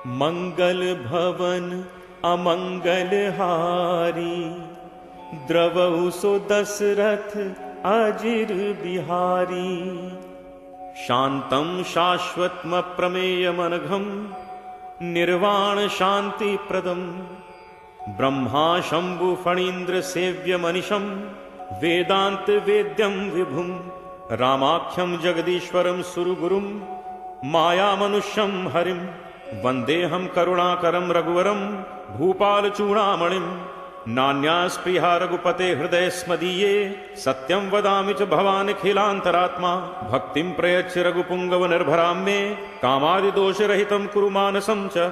मंगल भवन अमंगल हारी, द्रवहु सो दशरथ अजिर बिहारी। शांतं शाश्वतम प्रमेयमनघं, निर्वाण शांति प्रदम। ब्रह्मा शंभु फणीन्द्र सेव्य मनिशं, वेदांत वेद्यं विभुं। रामाख्यं जगदीश्वरं सुरगुरुं, माया मनुष्यं हरिं। वंदेहम करुणाकरं रघुवरं, भूपाल चूड़ामणिं। नान्यास्पृहा रघुपते हृदय स्मदीये, सत्यं वदामि च भवानिखिलान्तरात्मा। भक्तिं प्रयच्छ रघुपुंगव निर्भरां मे, कामादिदोषरहितं कुरु मानसं च।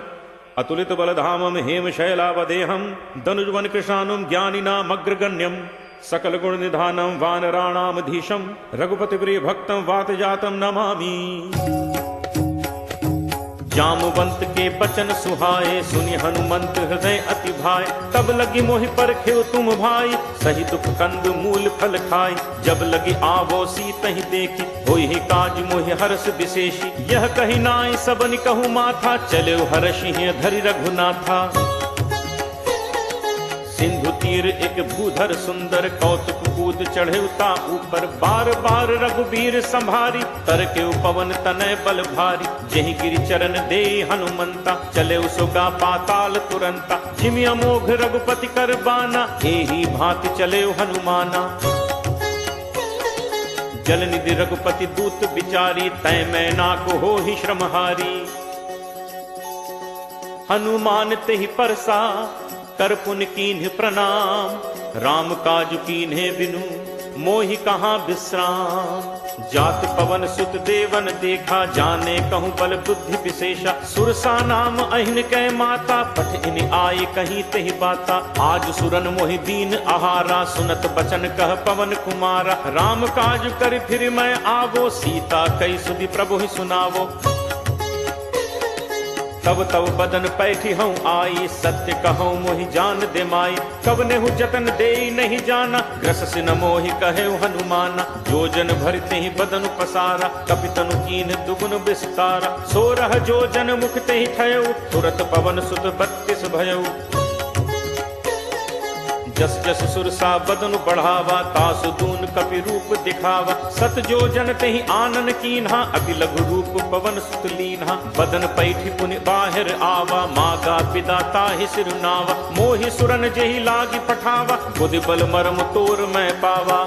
अतुलित बलधामं हेमशैलावदेहं, दनुजवन कृशानुं ज्ञानिनामग्रगण्यं। सकल गुण निधानं वानराणामधीशं, रघुपति प्रिय भक्तं वातजातं नमामि। जामवंत के बचन सुहाए, सुनि हनुमंत हृदय अति भाए। तब लगी मोहि परखेउ तुम भाई, सही दुख कंद मूल फल खाए। जब लगी आवो सीतहि देखी, होई ही काज मोहि हर्ष विशेषी। यह कही नाई सबनि कहूँ माथा, चले हर्षि धरि रघुनाथा। सिंधु तीर एक भूधर सुंदर, कौतुक कूद चढ़े उता ऊपर। बार बार रघुबीर संभारी, तर के पवन तनय बल भारी। जहि गिरि चरण दे हनुमंता, चले उसोगा पाताल तुरंता। जिमि अमोघ रघुपति कर बाना, एही भांति चले हनुमाना। जल निधि रघुपति दूत बिचारी, तय मैना को हो ही श्रमहारी। हनुमान तेहि परसा, कर पुन कीन्ह प्रणाम। राम काज कीन्हे बिनु, मोहि कहाँ विश्राम। जात पवन सुत देवन देखा, जाने कहूँ बल बुद्धि विशेषा। सुरसा नाम अहिन कै माता, पठ इन आए कहीं तेहि बाता। आज सुरन मोहि दीन आहारा, सुनत बचन कह पवन कुमारा। राम काज कर फिर मैं आवो, सीता कई सुधि प्रभु ही सुनावो। तब तब बदन पैठी हूँ आई, सत्य कहूँ मोहि जान दे माई। कब नेहु जतन दे नहीं जाना, ग्रस सिन मोहि कहे हनुमाना। जोजन भरते ही बदन पसारा, कपितनु कीन दुगुन विस्तारा। 16 जोजन मुख ते ही ठयऊ, तुरत पवन सुत 32 भयऊ। जस जस सुरसा बदन बढ़ावा, तासु दून कपि रूप दिखावा। 7 जोजन तेहि आनन कीन्हा, अति लघु रूप पवन सुत लीन्हा। बदन पैठी पुनि बाहिर आवा, मागा पिता ताहि सिरुनावा। मोहि सुरन जेहि लागी पठावा, बुद्धि बल मरम तोर मैं पावा।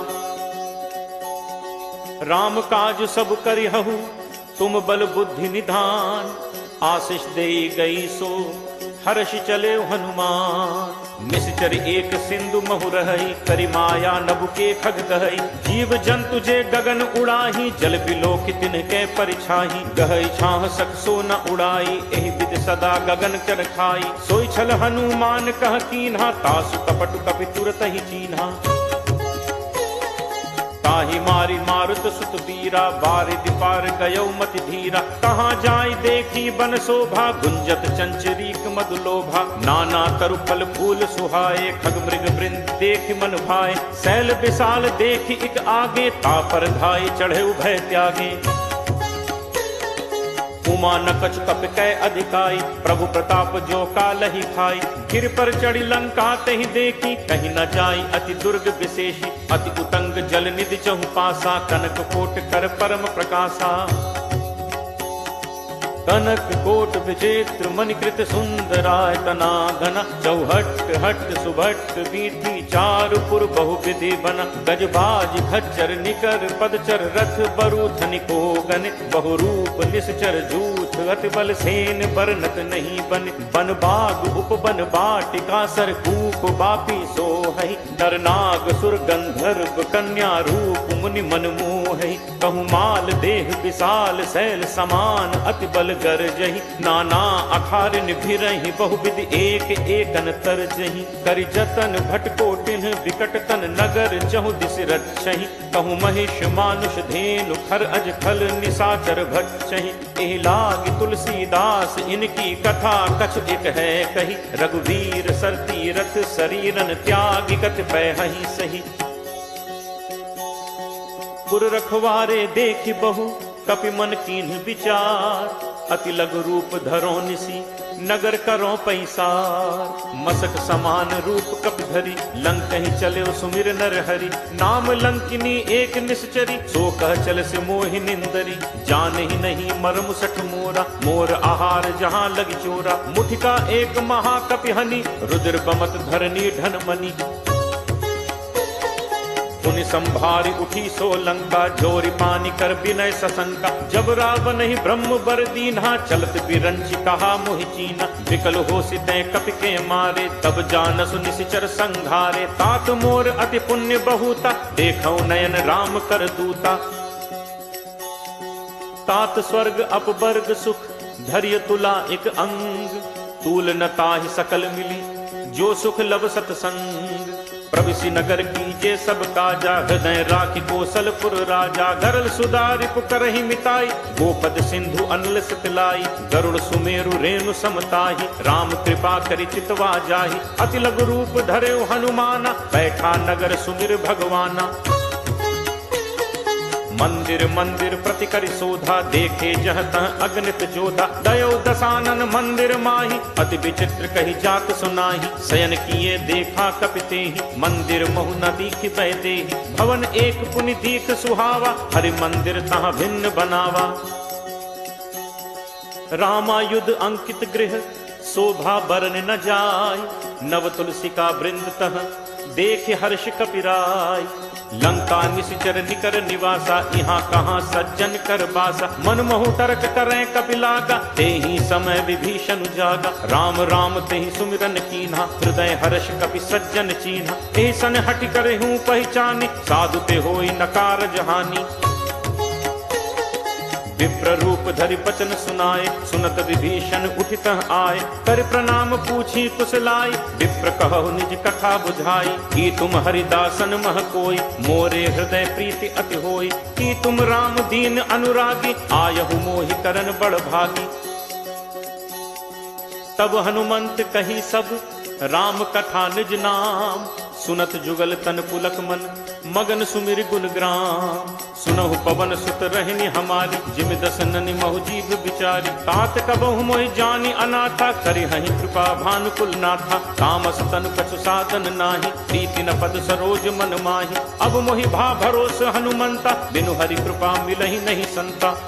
राम काज सब करिहु, तुम बल बुद्धि निधान। आशीष देई गई सो, हर्ष चले हनुमान। निश्चर एक सिंधु महु रहई, करि माया नभु के खग कहई। जीव जंतु जे गगन उड़ाही, जल बिलोक तिनके परिछाही। गहई छाह सक सो न उड़ाई, एहि विद सदा गगन कर खाई। सोई छल हनुमान कह कीन्हा, तासु कपटु कपि तुरत ही चीन्हा। ताहि मारी मारुत सुत बीरा, बारिधि पार गयो मति धीरा। कहाँ जाय देखी बन शोभा, गुंजत चंचरीक मधुलोभा। नाना तरु फल फूल सुहाए, खग मृग वृंद देखि मन भाए। शैल विशाल देखि इक आगे, तापर धाय चढ़े उभय त्यागे। उमा नकच कप कै अधिकाई, प्रभु प्रताप जो कालहि खाई। गिर पर चढ़ी लंका तहि देखी, कहीं न जाई अति दुर्ग विशेषी। अति उतंग जल निधि चहु पासा, कनक कोट कर परम प्रकाशा। कनक कोट विचित्र मणिकृत सुंदरायतना घना। चौहट हट सुभट वीथी, चारुपुर बहुविधि बना। गजबाज खच्चर निकर पदचर, रथ बरु धनिको गन। बहुरूप निश्चर जूथ, अति बल सेन बरनत नहीं बन। बन बाग उपवन बाटिका, सर कूप बापी सोहई। नर नाग सुर गंधर्व कन्या, रूप मुनि मन मोहई। कहु माल देह विशाल, शैल समान अति बल गरजहि। नाना अखारिन भिरहि, बहुविध एक एकन तरजहि। करि जतन भटकोटिन, विकट तन नगर चहु दिस रक्षहि। कहु महिष मानुष धेनु, खर अज खल निशाचर भक्षहि। एहि लागी तुलसीदास, इनकी कथा कछ एक है कही। रघुवीर सरती रथ, शरीरन त्यागी कत पैहि सही। पुर रखवारे देखि बहु, कपि मन कीन्ह विचार। अति लघु रूप धरो निसी, नगर करो पैसार। मसक समान रूप कपि धरी, लंक ही चले सुमिर नर हरि। नाम लंकिनी एक निश्चरी, सो कह चल से मोहि निंदरी। जान ही नहीं मर्म सठ मोरा, मोर आहार जहाँ लग चोरा। मुठिका एक महाकपि हनि, रुद्र बमत धरनी ढन मनी। पुनि संभारी उठी सो लंका, जोरी पानी कर विनय सशंका। जब रावण ही ब्रह्म बर दीन्हा, चलत बिरंची कहा मोहि चीना। विकल हो सितै कपि के मारे, तब जानसु निशिचर संघारे। तात मोर अति पुण्य बहुता, देखौ नयन राम कर दूता। तात स्वर्ग अपवर्ग सुख, धैर्य तुला एक अंग। तूल न ताहि सकल मिली, जो सुख लब सतसंग। प्रविशि नगर कीजे सब काजा, हृदय राखि कौशलपुर राजा। गरल सुधारि पुकरहि मिताई, गोपद सिंधु अनल सितलाई। गरुड़ सुमेरु रेणु समताहि, राम कृपा करि चितवा जाहि। अति लघु रूप धरेउ हनुमाना, बैठा नगर सुमिर भगवाना। मंदिर मंदिर प्रति करि शोधा, देखे जह तह अगणित जोधा। दयो दसानन मंदिर माही, अति विचित्र कही जात सुनाही। शयन किए देखा कपितेहि, मंदिर महु न दीख बैदेहि। भवन एक पुनि दीख सुहावा, हरि मंदिर तहाँ भिन्न बनावा। रामायुध अंकित गृह, शोभा बरन न जाय। नव तुलसी का वृंद तह, देख हर्ष कपिराय। लंका निशिचर निकर निवासा, यहाँ कहाँ सज्जन कर बासा। मन महु तर्क करें कपिलागा, तेहि समय विभीषण जागा। राम राम तेहि सुमिरन कीन्हा, हृदय हर्ष कपि सज्जन चीन्हा। ऐसन हटि करहूँ पहचानी, साधु ते होई नकार जहानी। विप्र रूप धरि बचन सुनाए, सुनत विभीषण उठित आए। कर प्रणाम पूछी कुशलाई, विप्र कहु निज कथा बुझाई। कि तुम हरिदासन मह कोई, मोरे हृदय प्रीति अति होई। कि तुम राम दीन अनुरागी, आयहु मोहि करन बड़ भागी। तब हनुमंत कही सब, राम कथा निज नाम। सुनत जुगल तन पुलक मन, मगन सुमिर गुण ग्राम। सुनहु पवन सुत रहनी हमारी, जिम दस ननि महु जीव बिचारी। तात कबहु मोहि जानी अनाथा, करि हहि कृपा भानुकुल नाथा। तामस तनु कछु साधन नाही, प्रीति न पद सरोज मन माही। अब मोहि भा भरोस हनुमंता, बिनु हरि कृपा मिलहि नहीं संता।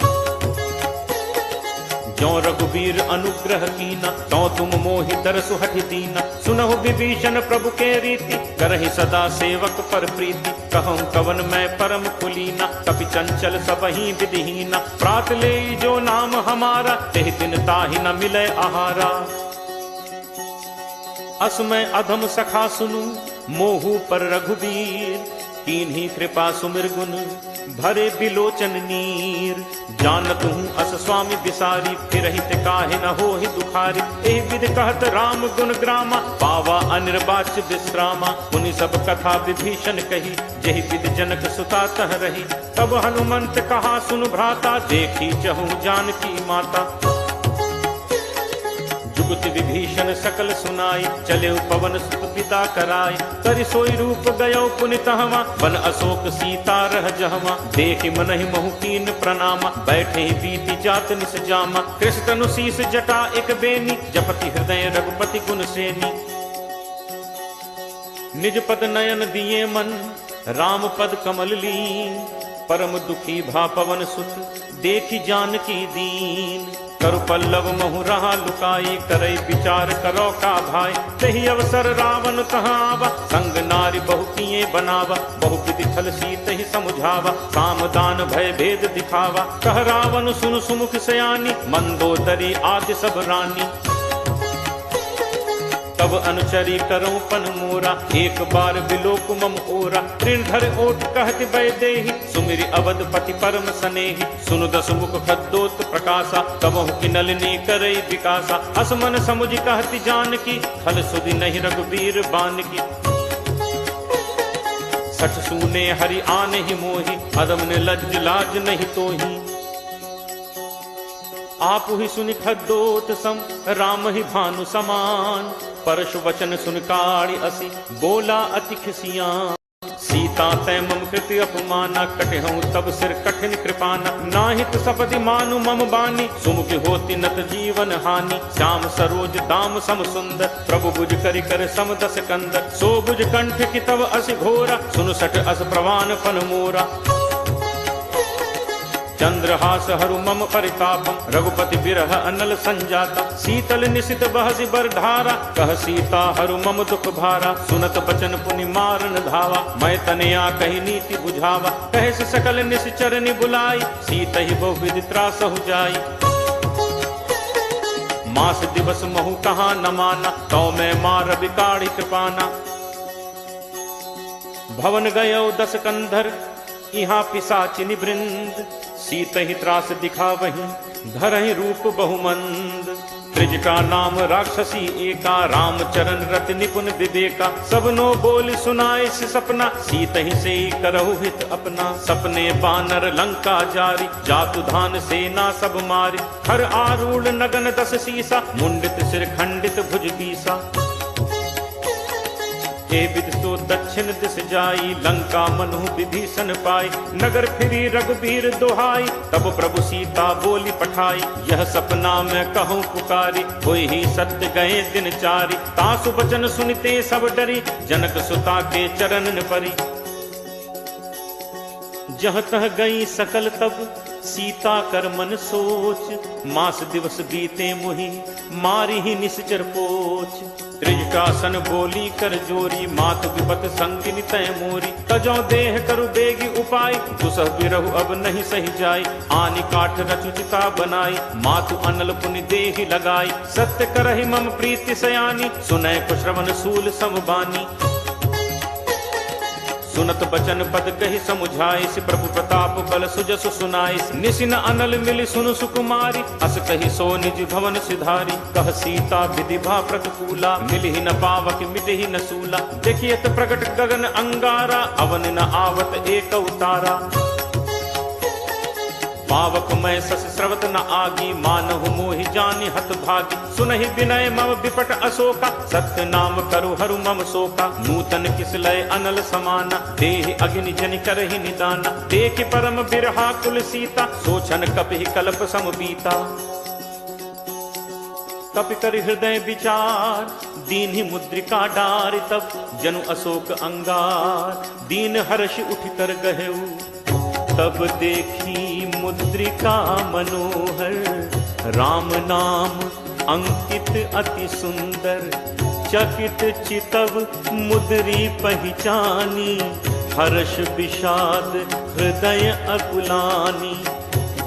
जो रघुवीर अनुग्रह कीना, तो तुम मोहि दरसु हठि दीना। सुनहु विभीषण प्रभु के रीति, करहि सदा सेवक पर प्रीति। कहूँ कवन मैं परम कुलीना, कपि चंचल सबहि विधिहीना। प्रात ले जो नाम हमारा, तेहि दिन ताहि न मिले आहारा। असमय अधम सखा सुनु, मोहु पर रघुवीर। कीन्ही कृपा सुमिर गुण, भरे बिलोचन नीर। जानत हूँ अस स्वामी बिसारी, फिरहित काहे न होहि दुखारी। एहि विधि कहत राम गुण ग्रामा, पावा अनिर्वाच्य विश्रामा। पुनि सब कथा विभीषण कही, जेहि विधि जनक सुता तह रही। तब हनुमंत कहा सुन भ्राता, देखी चहु जानकी माता। जुगति विभीषण सकल सुनाई, चले पवन सुत पिता कराई। करि सोई रूप गयो पुनि तहवा, बन अशोक सीता रह जहवा। देखि मनहि महु कीन प्रणामा, बैठे बीति जात निस जामा। कृष्ण तनु शीस जटा एक बेनी, जपति हृदय रघुपति गुण सेनी। निज पद नयन दिए मन, राम पद कमल लीन। परम दुखी भा पवन सुत, देखि जानकी दीन। करु पल्लव महु रहा लुकाई, करई विचार करो का भाई। तही अवसर रावण तहाँ आवा, संग नारी बहु किए बनावा। बहु विधि छल सीत ही समुझावा, साम दान भय भेद दिखावा। कह रावण सुन सुमुख सयानी, मंदोदरी आदि सब रानी। तब अनुचरी करो पन मोरा, एक बार बिलोक मम ओरा। तृणधर ओट कहति वैदेही, सुमिरि अवधपति परम सनेही। सुनु दस मुख खद्दोत प्रकाशा, तबहु की नलिनी करई विकासा। असमन समुझ कहति जानकी, खल सुधि नहीं रघुवीर बानकी। सठ सूने हरि आने ही मोही, अदम ने लज्ज लाज नहीं तोही। आप ही सुनि खद्दोत सम, राम ही भानु समान। परशु वचन सुन काढ़ि असी, बोला अति खिसियान। सीता तै मम कृति अपमाना, कटहूँ तब सिर कठिन कृपाना। नाहित सपदि मानु मम बानी, सुमुख होती नत जीवन हानि। श्याम सरोज दाम सम सुंदर, प्रभु बुझ करि कर सम दस कंदर। सो बुझ कंठ की तब असि घोरा, सुन सट अस प्रवान फन मोरा। चंद्रहास हरु मम परितापम, रघुपति बिरह अनल संजाता। शीतल निशित बहसि बर धारा, कह सीता हरु मम दुख भारा। सुनत बचन पुनि मारन धावा, मैं तनया कही नीति बुझावा। कहस सकल निश्चर नि बुलाई, सीतहि बहुविधि त्रासहु जाई। मास दिवस महु कहाँ न माना, तो मैं मार बिकाढ़ी कृपाना। भवन गयो दस कंधर, यहाँ पिशाचिनी वृंद। सीत ही त्रास दिखा वहीं, धरहि रूप बहुमंद। त्रिजटा नाम राक्षसी एका, रामचरण रत निपुण विवेका। सबनो बोल सुनाए से सपना, सीत ही से करहु हित अपना। सपने बानर लंका जारी, जातु धान सेना सब मारी। हर आरूढ़ नगन दस सीसा, मुंडित सिर खंडित भुज बीसा। हे विद सो दक्षिण दिस जाई, लंका मनु विभीषण पाई। नगर फिरी रघुबीर दोहाई, तब प्रभु सीता बोली पठाई। यह सपना मैं कहूँ पुकारी, होई ही सत्य गए दिन चारी। तासु बचन सुनते सब डरी, जनक सुता के चरण परी। जह तह गई सकल तब, सीता कर मन सोच। मास दिवस बीते मुहि, मारी ही निश्चर पोच। त्रिजटासन बोली कर जोरी, मात विपत संगिनी तय मोरी। तजौ देह करु बेगी उपाय, दुसह बिरहु अब नहीं सही जाई। आनि काठ रचुचिता बनाई, मातु अनल पुनि देहि लगाई। सत्य करहि मम प्रीति सयानी, सुनय कुश्रवण सूल समबानी। सुनत बचन पद कही समुझाई, प्रभु प्रताप बल सुजसु सुनाई। निसिन अनल मिलि सुनु सुकुमारी, अस कही सो निज भवन सिधारी। कह सीता विधि भा प्रतिकूला, मिलहि न पावक मिटहि न सूला। देखियत प्रगट गगन अंगारा, अवन न आवत एक उतारा। पावक मैं सस स्रवत न आगी, मानहु मोहि जानि हत भागी। सुनहि विनय मम विपट अशोका, सत्य नाम करु हरु मम शोका। नूतन किस लय अनल समाना, देहि अग्नि जनि करहि निदाना। देखि परम बिरहा कुल सीता, सोचन कपिहि कल्प सम बीता। कपि कर हृदय विचार, दीन्हि मुद्रिका डारि। तब जनु अशोक अंगार, दीन हर्ष उठ कर गहेऊ। तब देखी मुद्रिका मनोहर, राम नाम अंकित अति सुंदर। चकित चितव मुद्री पहचानी, हर्ष विषाद हृदय अकुलानी।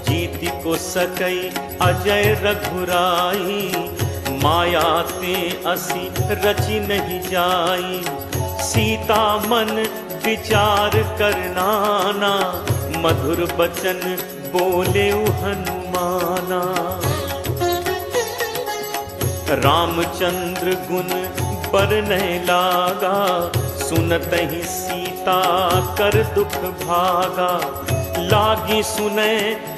जीति को सकई अजय रघुराई, माया ते असी रचि नहीं जाई। सीता मन विचार करनाना, मधुर बचन बोले हनुमाना। रामचंद्र गुण बरनय लागा, सुनतहि सीता कर दुख भागा। लागी सुने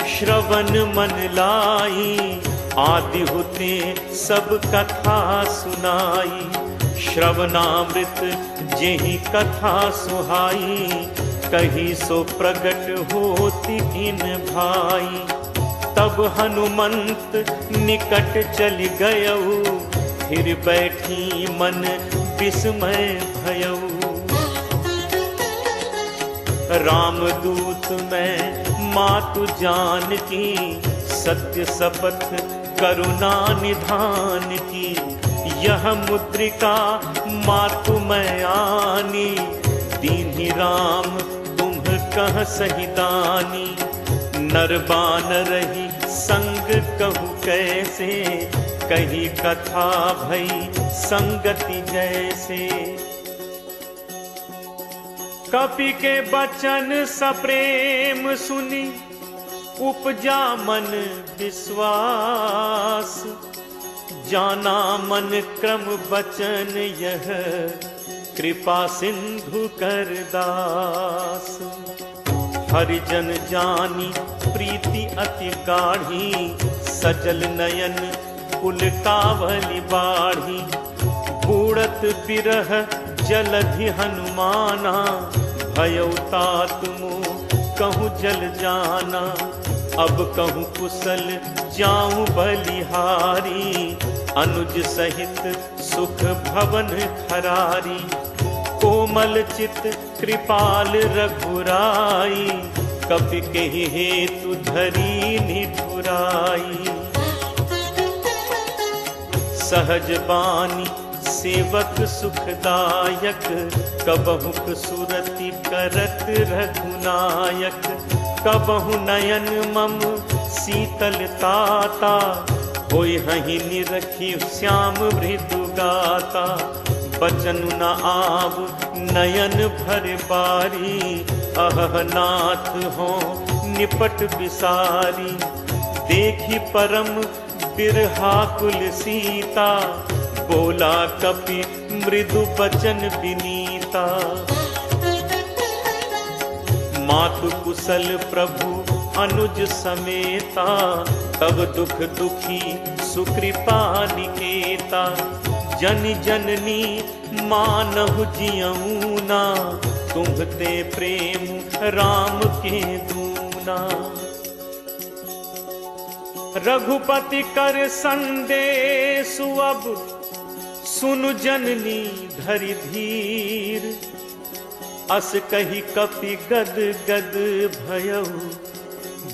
श्रवण मन लाई, आदि होते सब कथा सुनाई। श्रवणामृत जेहि कथा सुहाई, कही सो प्रगट होती इन भाई। तब हनुमंत निकट चली गयऊ, फिर बैठी मन विस्मय भयऊ। रामदूत मैं मातु जानकी, सत्य शपथ करुणा निधान की। यह मुद्रिका मातु मैं आनी, दीन्हि राम तुम कह सहिदानी। नर बानर ही संग कहु कैसे, कही कथा भई संगति जैसे। कपि के बचन सप्रेम सुनी, उपजा मन विश्वास। जाना मन क्रम बचन यह, कृपा सिंधु कर दास। हरिजन जानी प्रीति अति गाढ़ी, सजल नयन कुल कावली बाढ़ी। बूढ़त बिरह जलधि हनुमाना, भयउ तात मोह कहूँ जल जाना, अब कहूँ कुशल जाऊं बलिहारी, अनुज सहित सुख भवन खरारी। कोमल चित कृपाल रघुराई, कपि केहि हेतु धरी निठुराई। सहज बानी सेवक सुखदायक, कबहुक सुरति करत रघुनायक। कबहु नयन मम शीतल ताता, होय हहि निरखी श्याम मृदु गाता। बचनु न आव नयन भर बारी, अहह नाथ हो निपट बिसारी। देखी परम बिरहा कुल सीता, बोला कपि मृदु बचन विनीता। मातु कुशल प्रभु अनुज समेता, तब दुख दुखी सुकृपा निकेता। जन जननी मानहु जियऊना, तुम्हते प्रेम राम के दूना। रघुपति कर संदेशु अब, सुनु जननी धरि धीर। अस कही कपि गद गद भयउ,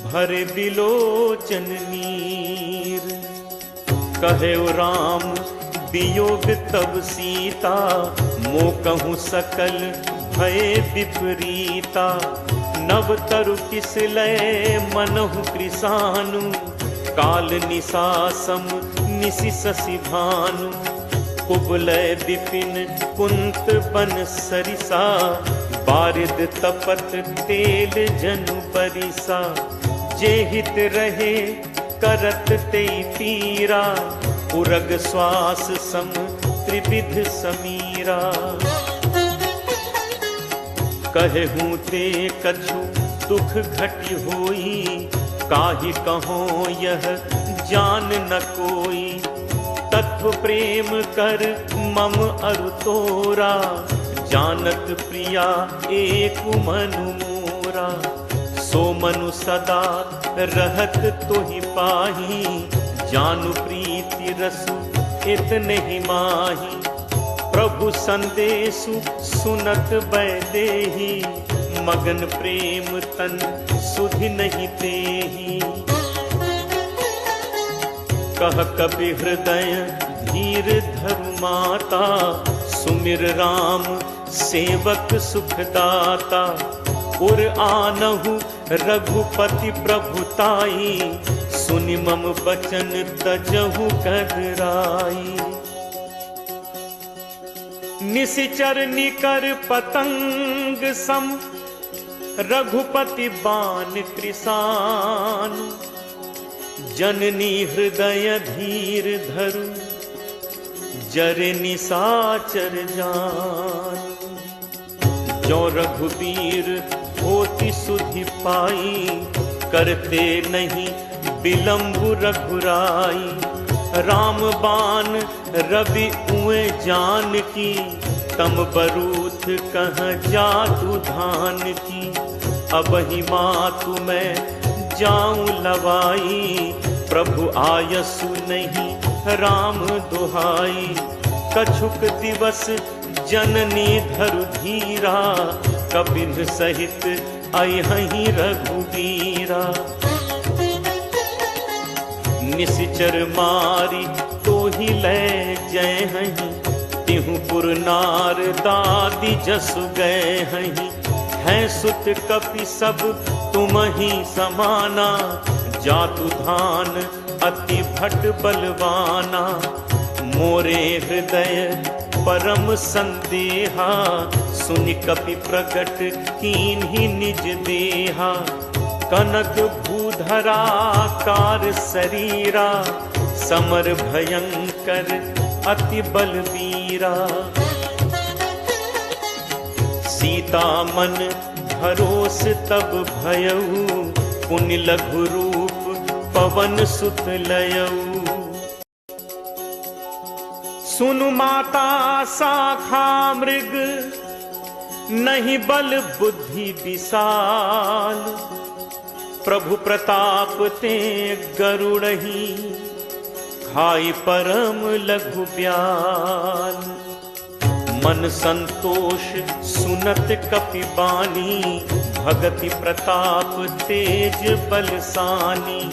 भरे बिलोचन नीर। कहेउ राम वियोग तब सीता, मो कहूँ सकल भय विपरीता। नव तरु किस लय मनहु कृसानु, काल निसासम निसि शशि भानु। कुबलय विपिन कुंत बन सरिसा, बारिद तपत तेल जनु परिसा। जे हित रहे करत ते पीरा, उरग श्वास सम त्रिविध समीरा। कहूँ ते कछु दुख घटि होई, काहि कहो यह जान न कोई। तत्व प्रेम कर मम अरु तोरा, जानत प्रिया एक मनु मोरा। सो मनु सदा रहत तोहि पाही, जानु प्रीति रसु इतने ही माही। प्रभु संदेशु सुनत बैदेही, मगन प्रेम तन सुधि नहीं तेही। कह कपि हृदय धीर धरु माता, सुमिर राम सेवक सुखदाता। उर आनहु रघुपति प्रभुताई, सुनि मम बचन तजहु कदराई। निशिचर निकर पतंग सम, रघुपति बान कृसान। जननी हृदय धीर धरु, जरे निशाचर जान। जो रघुबीर होति सुधि पाई, करते नहीं विलंबु रघुराई। राम बान रवि उए जान की, तम बरूथ कह जातु धान की। अब ही मातु मैं जाऊं लवाई, प्रभु आयसु नहीं राम दुहाई। कछुक दिवस जननी धरु धीरा, कपिन सहित अयहि रघुबीरा। निशिचर मारी तो ही ले जय हहीं, तिहु पुर नार दादी जसु गए हहीं। हैं सुत कपि सब तुम ही समाना, जातु धान अति भट बलवाना। मोरे हृदय परम संदेहा, सुनि कपि प्रगट कीन्ही निज देहा। कनक भूधराकार शरीरा, समर भयंकर अति बलवीरा। सीता मन भरोस तब भयऊ, पुनि लघु रूप पवन सुत लयऊ। सुनु माता शाखा मृग, नहीं बल बुद्धि विशाल, प्रभु प्रताप ते गरुड़ही, खाई परम लघु ब्याल। मन संतोष सुनत कपि बानी, भगति प्रताप तेज बलसानी।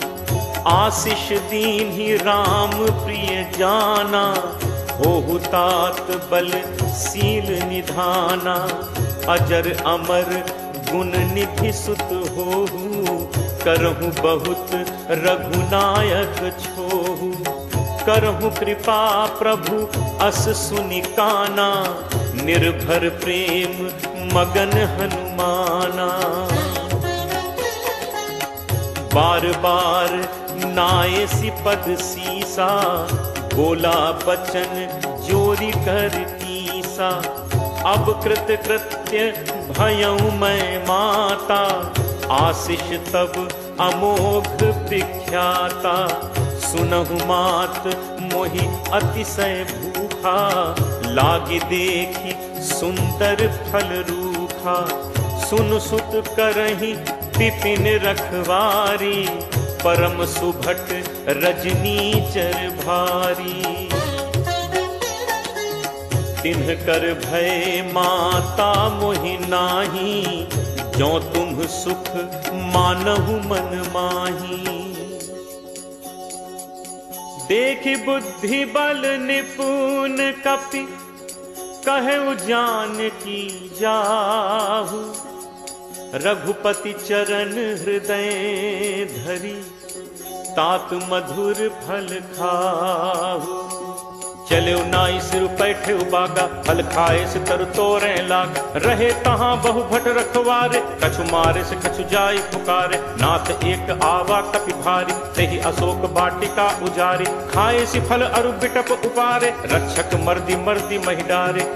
आशीष दीन्हि राम प्रिय जाना, होहु तात बल सील निधाना। अजर अमर गुण निधि सुत होहु, करहु बहुत रघुनायक छोहु। करहु कृपा प्रभु अस सुनि काना, निर्भर प्रेम मगन हनुमाना। बार बार नायसी पद सीसा, बोला बचन जोरी कर कीसा। अब कृत कृत्य भयउ मैं माता, आशीष तब अमोघ विख्याता। सुनहु मात मोहि अतिशय भूखा, लागी देखी सुंदर फल रूखा। सुन सुत करहि विपिन रखवारी, परम सुभट रजनीचर भारी। तिन्ह कर भय माता मोहि नाही, जो तुम सुख मानहु मन माही। देखि बुद्धि बल निपुण कपि, कहु जानकी जाहु। रघुपति चरण हृदय धरी, तात मधुर फल खाहु। चले नाई सिर पैठे बागा, फल खाए से तरु तोरे लाग। रहे तहां बहु भट रखवारे, कछु मारे से कछु जाई पुकारे। नाथ एक आवा कपि भारी, तेहि अशोक वाटिका उजारी। खाए सि फल अरु बिटप उपारे, रक्षक मर्दी मर्दी महि डारे।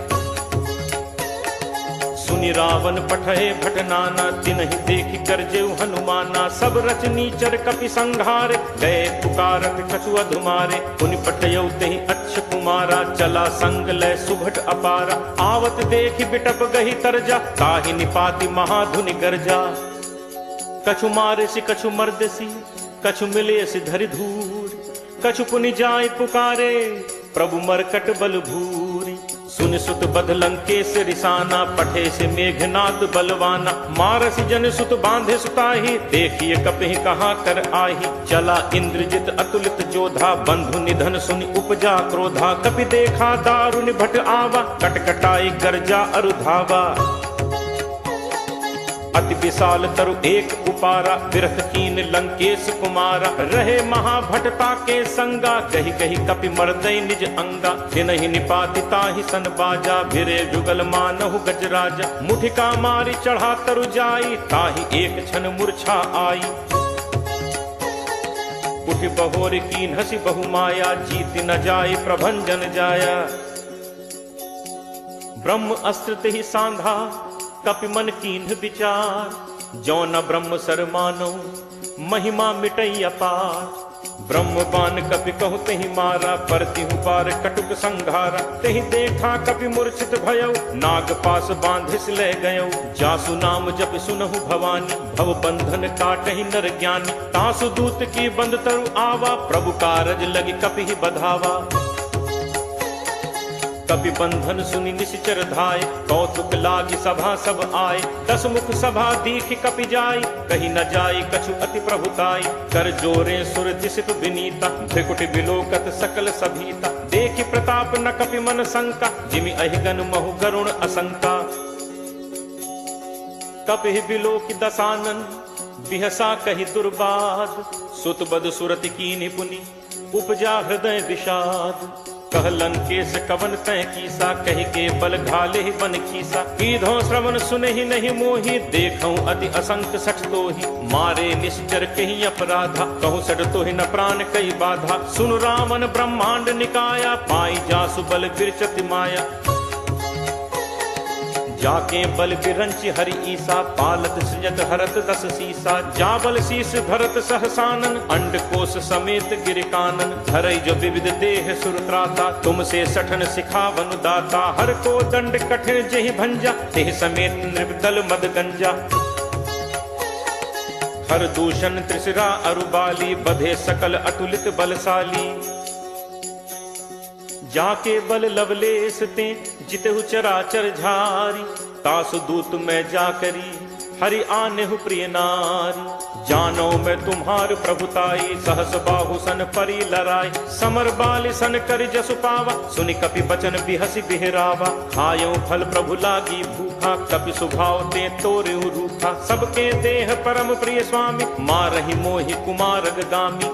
सुनि रावण पठए भट नाना, तिन्हि देखि गरजेउ हनुमाना। सब रचनीचर कपि संघारे, गए पुकारत कछु अधुमारे। पुनि पठयउ तेहि अच्छ कुमारा, चला संग लय सुभट अपारा। आवत देखि बिटप गहि तरजा, ताहि निपाति महाधुनि गर्जा। कछु मारे सि कछु मर्दसी, कछु मिले सि धरि धूर। कछु पुनि जाय पुकारे, प्रभु मरकट बल भूरी। सुन सुत बध लंकेश रिसाना, पठे से मेघनाद बलवाना। मारस जन सुत बांधे सुताही, देखिए कपहि कहाँ कर आही। चला इंद्रजित अतुलित जोधा, बंधु निधन सुनि उपजा क्रोधा। कपि देखा दारुनि भट आवा, कटकटाई गर्जा अरु धावा। अति विशाल तरु एक उपारा, विरथ कीन लंकेश कुमारा। रहे महाभटता के संगा, कही कही कपि मर्दई निज अंगा। तिनहि निपाति ताहि सन बाजा, भिरे जुगल मानहु गजराजा। मुठिका मारी चढ़ा तरु जाई, ताहि एक क्षण मूर्छा आई। उठि बहोर कीन हसी बहु माया, जीत न जाय प्रभंजन जाया। ब्रह्म अस्त्र तेहि सांधा, कपि मन कीन्ह विचार। जो न ब्रह्म सर मानो, महिमा मिटई अपार। ब्रह्म बान कपि कहु तेहि मारा, परतिहु पार कटुक संघारा। तेहि देखा कपि मूर्छित भयउ, नाग पास बांधिस ले गयउ। जासु नाम जप सुनहु भवानी, भव बंधन काटहि नर ज्ञानी। तासु दूत की बंद तरु आवा, प्रभु कारज लगी कपि बधावा। कपि बंधन सुनि निश्चर धाय, कौतुक लागी सभा सब आए। दस मुख सभा दीखि कपि जाय, कही न जाय कछु अति प्रभुताई। कर जोरे सुर दिसित विनीता, भ्रिकुटि बिलोकत सकल सभीता। देखि प्रताप न कपि मन शंका, जिमि अहिगन महु गरुण असंका। कपि बिलोकि दसानन, बिहसा कहि दुर्बाद। सुत बद सुरति कीनि पुनि, उपजा हृदय विषाद। कहलन केस कवन तय कीसा, कहि के बल घाले ही बन खीसा। कीधो श्रवण सुने ही नहीं मोही, देखऊं अति असंक सठ तोही। मारे निश्चर कही अपराधा, कहूँ सठ तोहि न प्राण कई बाधा। सुन रावण ब्रह्मांड निकाया, पाई जासु बल विरचति माया। जाके बल बिरंच हरि ईसा, पालत सृजत हरत दस सीसा। जाबल शीस भरत सहसानन, अंड कोश समेत गिर कानन। धरई जो विविध देह सुरत्राता, तुमसे सठन सिखावन दाता। हर को दंड कठिन जेहि भंजा, तेह समेत नृपदल मद गंजा। हर दूषण त्रिशिरा अरुबाली, बधे सकल अतुलित बलशाली। जाके बल लवलेस ते, जितहु चराचर झारी। तासु दूत मैं जाकरी, हरि आनेहु प्रिय नारी। जानो मैं तुम्हार प्रभुताई, सहस बाहु सन परी लराई। समर बाल सन कर जसु पावा, सुनि कपि बचन बिहसि बिहरावा। खायो फल प्रभु लागी भूखा, कपि सुभाव ते तोरेहु रूखा। सबके देह परम प्रिय स्वामी, मारहि मोहि कुमारग गामी।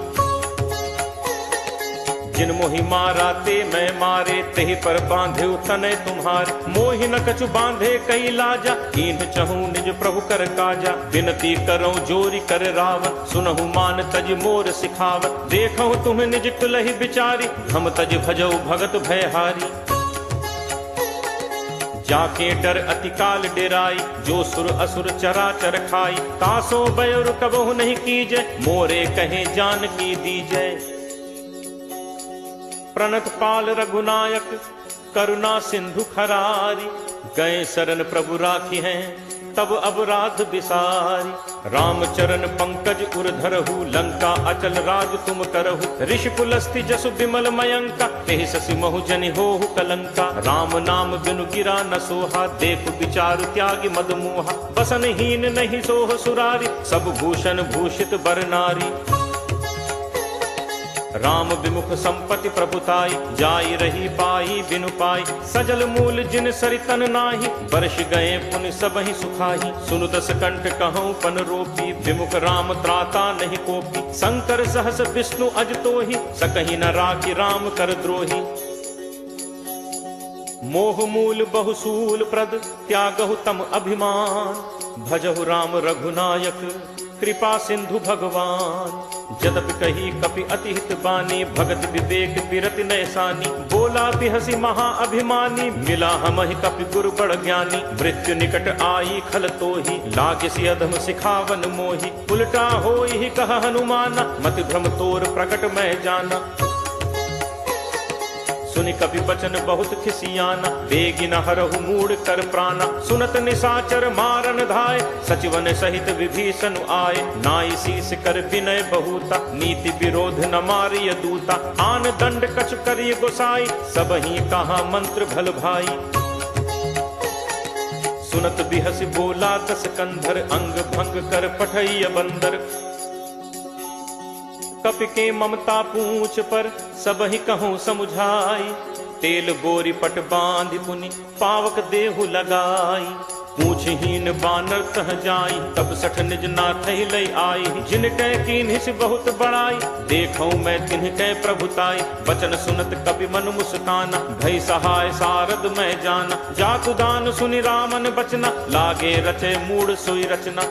जिन मोहि मारा ते मैं मारे, तेहि पर बांधे तनय तुम्हारे। मोहि न कछु बांधे कई लाजा, कीन्ह चहूँ निज प्रभु कर काजा। विनती करऊँ जोरी कर रावत, सुनहु मान तज मोर सिखावत। देखऊँ तुम्हें निज कुलहि बिचारी, हम तज भजऊ भगत भयहारी। जाके डर अति काल डेराई, जो सुर असुर चराचर खाई। तासो बयुर कबहु नहीं कीजय, मोरे कहे जान की दीजय। प्रणत पाल रघुनायक, करुणा सिंधु खरारी। गए शरण प्रभु राखी हैं, तब अपराध बिसारी। रामचरण पंकज उर धरहु, लंका अचल राज तुम करहु। ऋषि पुलस्ति जसु विमल मयंका, तेहि शशि महु जनि होहु कलंका। राम नाम बिनु गिरा न सोहा, देखु विचारु त्यागी मद मोहा। बसनहीन नहीं सोह सुरारी, सब भूषण भूषित बर नारी। राम विमुख संपत्ति प्रभुताई, जाई रही पाई बिनु पाई। सजल मूल जिन सरितन नाही, वर्ष गए पुन सबहि सुखाही। सुनु दस कंठ कहूँ पन रोपी, विमुख राम त्राता नहीं कोपी। शंकर सहस विष्णु अज तोहि, सकहि न राखी राम कर द्रोही। मोह मूल बहुसूल प्रद, त्यागहु तम अभिमान। भजहु राम रघुनायक, कृपा सिंधु भगवान। जदपि कही कपि अति हित बानी, भगत विवेक बिरति नयसानी। बोला बिहसी महा अभिमानी, मिला हमहि कपि गुरु बड़ ज्ञानी। मृत्यु निकट आई खल तोहि, लागिसि अधम सिखावन मोहि। उल्टा होई ही कह हनुमाना, मति भ्रम तोर प्रकट मैं जाना। सुनि कपि बचन बहुत खिसियाना, बेगी न हरहु मूढ़ कर प्राणा। सुनत निशाचर मारन धाय, सचिवन सहित विभीषण आए। नाई शीस कर विनय बहुता, नीति विरोध न मारिय दूता। आन दंड कछ करिय गोसाई, सबहि कहा मंत्र भल भाई। सुनत बिहस बोला दस कंधर, अंग भंग कर पठैय बंदर। कपि के ममता पूछ पर, सबहि कहूँ समुझाई। तेल बोरी पट बांधि पुनि, पावक देहु लगाई। पूछहीन बानर तह जाई, तब सठ निज नाथ लई आई। जिनकै कीन्हिस बहुत बड़ाई, देखऊँ मैं तिनकै प्रभुताई। बचन सुनत कपि मन मुस्काना, भई सहाय सारद मैं जाना। जातु दान सुनि रामन बचना, लागे रचे मूढ़ सोई रचना।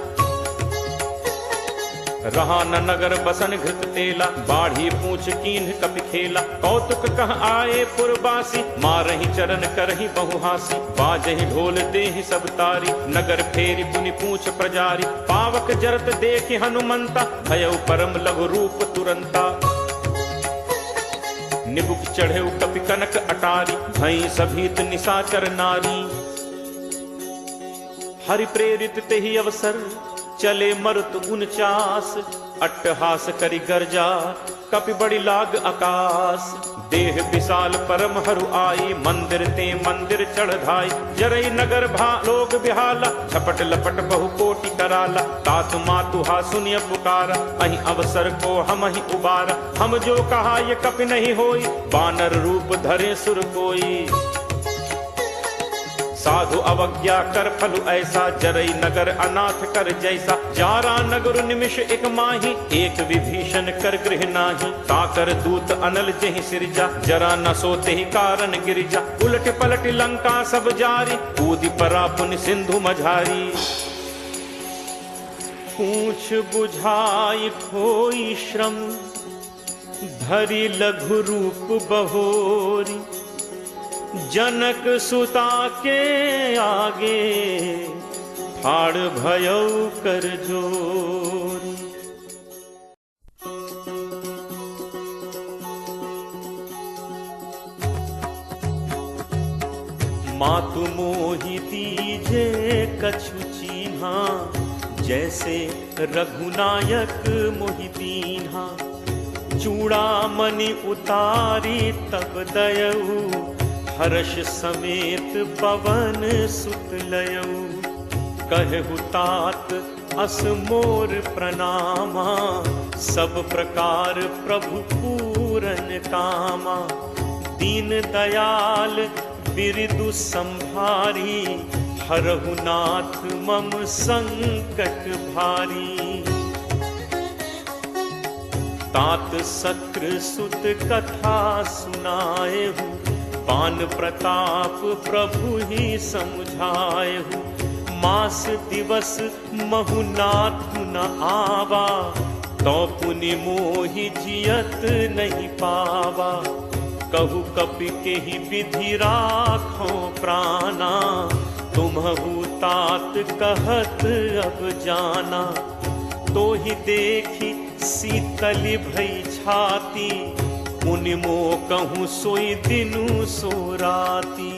रहा न नगर बसन घृत तेला, बाढ़ी पूछ कीन्ह कपि खेला। कौतुक कह आए पुरबासी, मारहि चरण करहि बहुहासी। बाजहि ढोल देहि सब तारी, नगर फेरी पुनि पूछ प्रजारी। पावक जरत देखि हनुमंता, भयउ परम लघु रूप तुरंता। निबुक चढ़ेउ कपि कनक अटारी, भई सभीत निशाचर नारी। हरि प्रेरित तेहि अवसर, चले मरुत 49। अट्टहास करि गर्जा, कपि बड़ी लाग आकाश। देह विशाल परम हरु आई, मंदिर ते मंदिर चढ़ धाई। जरई नगर भा लोग बिहाला, झपट लपट बहु कोटि कराला। तात मातु हा सुनिय पुकारा, अहि अवसर को हम ही उबारा। हम जो कहा ये कपि नहीं होई, बानर रूप धरे सुर कोई। साधु अवज्ञा कर फलु ऐसा, जरई नगर अनाथ कर जैसा। जारा नगर निमिष एक माही, एक विभीषण कर गृह नाही। ताकर दूत अनल जेहि सिरजा, जरा न सोते ही कारण गिरिजा। उलट पलट लंका सब जारी, कूदि परा पुनि सिंधु मझारी। पूछ बुझाई खोई श्रम, धरि लघु रूप बहोरी। जनक सुता के आगे ठाड़ भयौ कर जोरी। मातु मोहि दीजे कछु चीन्हा, जैसे रघुनायक मोहि दीन्हा। चूड़ामणि उतारी तब दयऊ, हर्ष समेत पवन सुत लयऊ। कहु तात अस मोर प्रणामा, सब प्रकार प्रभु पूरन कामा। दीन दयाल बिरदु संभारी, हरहु नाथ मम संकट भारी। तात सक्र सुत कथा सुनाएहु, पान प्रताप प्रभु ही समुझाएहु। मास दिवस महु नाथ न आवा, तो पुनि मोहि जियत नहीं पावा। कहु कपि के ही विधि राखो प्राणा, तुम्हु तात कहत अब जाना। तो ही देखी शीतल भई छाती, मुनि मो कहूँ सोई दिनु सो राती।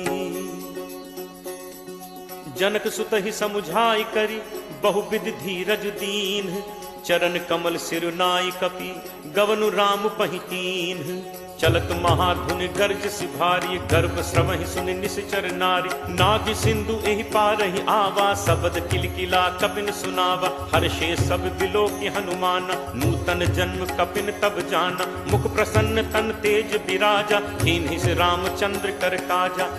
जनक सुत ही समुझाई करी, बहुविध धीरज दीन। चरण कमल सिर नाई कपि, गवनु राम पहितीन। चलत महाधुन गर्ज सिभारी, गर्भ श्रवहि सुनि निश्चर नारी। नाग सिंधु एहि पारहि आवा, शब्द किलकिला कपिन सुनावा। हर्षे सब बिलो की हनुमान, नूतन जन्म कपिन तब जाना। मुख प्रसन्न तन तेज विराजा, कीन्हि से रामचंद्र कर काजा।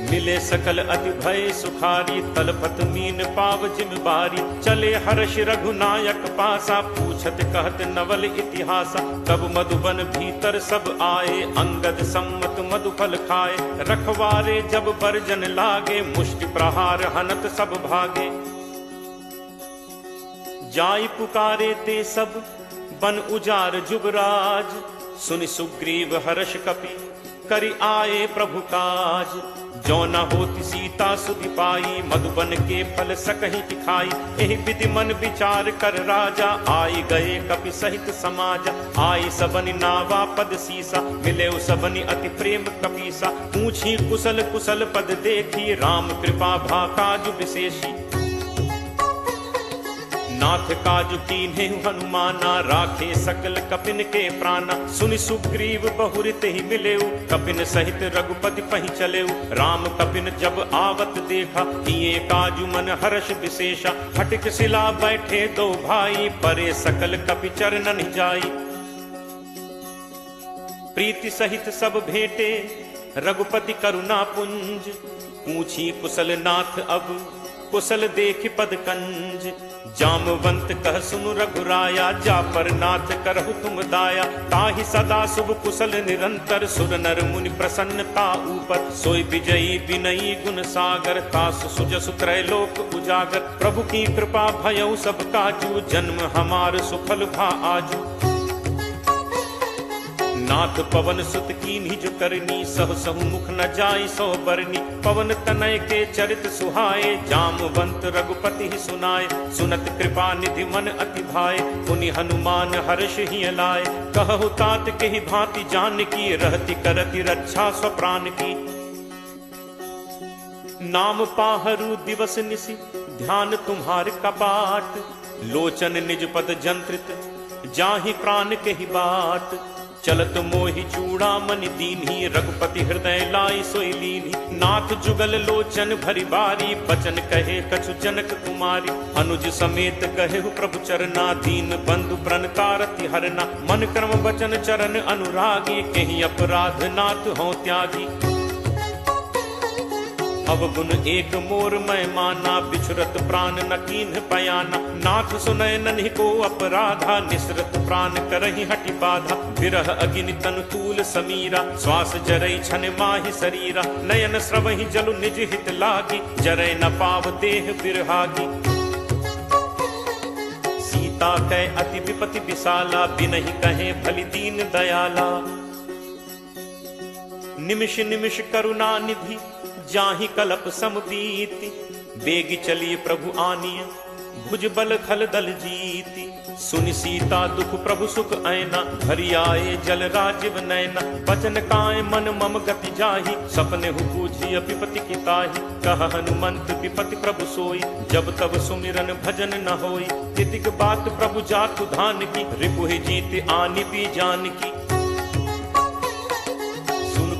मिले सकल अति भय सुखारी, तलपत मीन पाव जिम बारी। चले हर्ष रघुनायक पासा, पूछत कहत नवल इतिहासा। तब मधुबन भीतर सब आए, अंगद सम्मत मधुफल खाए। रखवारे जब बरजन लागे, मुष्टि प्रहार हनत सब भागे। जाई पुकारे ते सब बन उजार जुबराज। सुनि सुग्रीव हर्ष कपि, करि आए प्रभु काज। जो न होती सीता सुधि पाई, मधुबन के फल सकहि खाई। एहि विधि मन विचार कर राजा, आई गए कपि सहित समाजा। आई सबनि नावा पद सीसा, मिले सबनि अति प्रेम कपीसा। पूछी कुशल कुशल पद देखी, राम कृपा भा काजु विशेषी। नाथ काजु कीन्हे हनुमाना, राखे सकल कपिन के प्राणा। सुनि सुग्रीव बहुरित ही मिलेऊ, कपिन सहित रघुपति पहि चलेऊ। राम कपिन जब आवत देखा, किए काजु मन हर्ष विशेषा। हटिक शिला बैठे दो भाई, परे सकल कपि चरणन जाई। प्रीति सहित सब भेंटे, रघुपति करुणा पुंज। पूछी कुशल नाथ अब, कुशल देख पद कंज। जामवंत कह सुनु रघुराया, जा पर नाथ करहु तुम दाया। ताहि सदा शुभ कुशल निरंतर, सुर नर मुनि प्रसन्नता ऊपर। सोई विजयी विनयी गुण सागर, तासु सुजसु त्रैलोक उजागर। प्रभु की कृपा भयउ सब काजू, जन्म हमार सुफल भा आजू। नाथ पवन सुत कीन्हि जो करनी, सह सहु मुख न जाई सो बरनी। पवन तनय के चरित सुहाए, जामवंत रघुपति ही सुनाए। सुनत कृपा निधि मन अति भाए, पुनि हनुमान हर्ष ही लाए। कहु तात के ही भांति जान की, रहति करति रक्षा स्व प्राण की। नाम पाहरू दिवस निशि, ध्यान तुम्हार कपाट। लोचन निज पद जंत्रित, जाहि प्राण के ही बाट। चलत मोहि चूड़ामणि दीन्ही, रघुपति हृदय लाई सोई लीन्ही। नाथ जुगल लोचन भरी बारी, बचन कहे कछु जनक कुमारी। अनुज समेत कहेहु प्रभु चरना, दीन बंधु प्रणतारति हरना। मन क्रम बचन चरण अनुरागी, केहि अपराध नाथ हों त्यागी। अवगुण एक मोर मैं माना, बिछुरत प्राण न कीन्ह पयाना। नाथ सुनय नन्हि को अपराधा, निसरत प्राण करहि हटि बाधा। विरह अग्नि तनु तूल समीरा, श्वास जरई छन माहि शरीरा। नयन स्रवहि जलु निज हित लागी, जरय न पाव देह बिरहागी। सीता कै अति विपति विशाला, बिनहि कहे भलि दीन दयाला। निमिष निमिष करुणा निधि जाहि कलप सम बीति, बेगी चलिए प्रभु आनिय भुज बल खल दल जीति। सुनि सीता दुख प्रभु सुख ऐना, हरि आए जल राजीव नैना। बचन काय मन मम गति जाहि, सपने हु बूझिय विपति की ताहि। कह हनुमंत विपति प्रभु सोई, जब तब सुमिरन भजन न होई। तितिक बात प्रभु जातु धान की, रिपुहि जीत आनि भी जान की।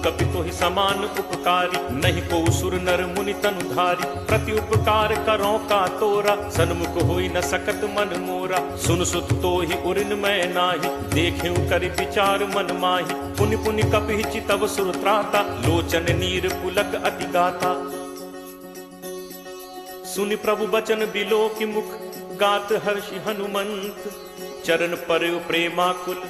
कपि तोहि समान उपकारी, नहीं को सुर नर मुनि तनुधारी। प्रति उपकार करो का तोरा, सन्मुख होई न सकत मन मोरा। सुन सुत तोहि उरिन मैं नाही, देखेउ करि विचार मन माही। पुनि पुनि कपि चितव सुर त्राता, लोचन नीर पुलक अति गाता। सुनि प्रभु बचन बिलो की मुख, गात हर्षि हनुमंत। चरण पर प्रेमाकुल,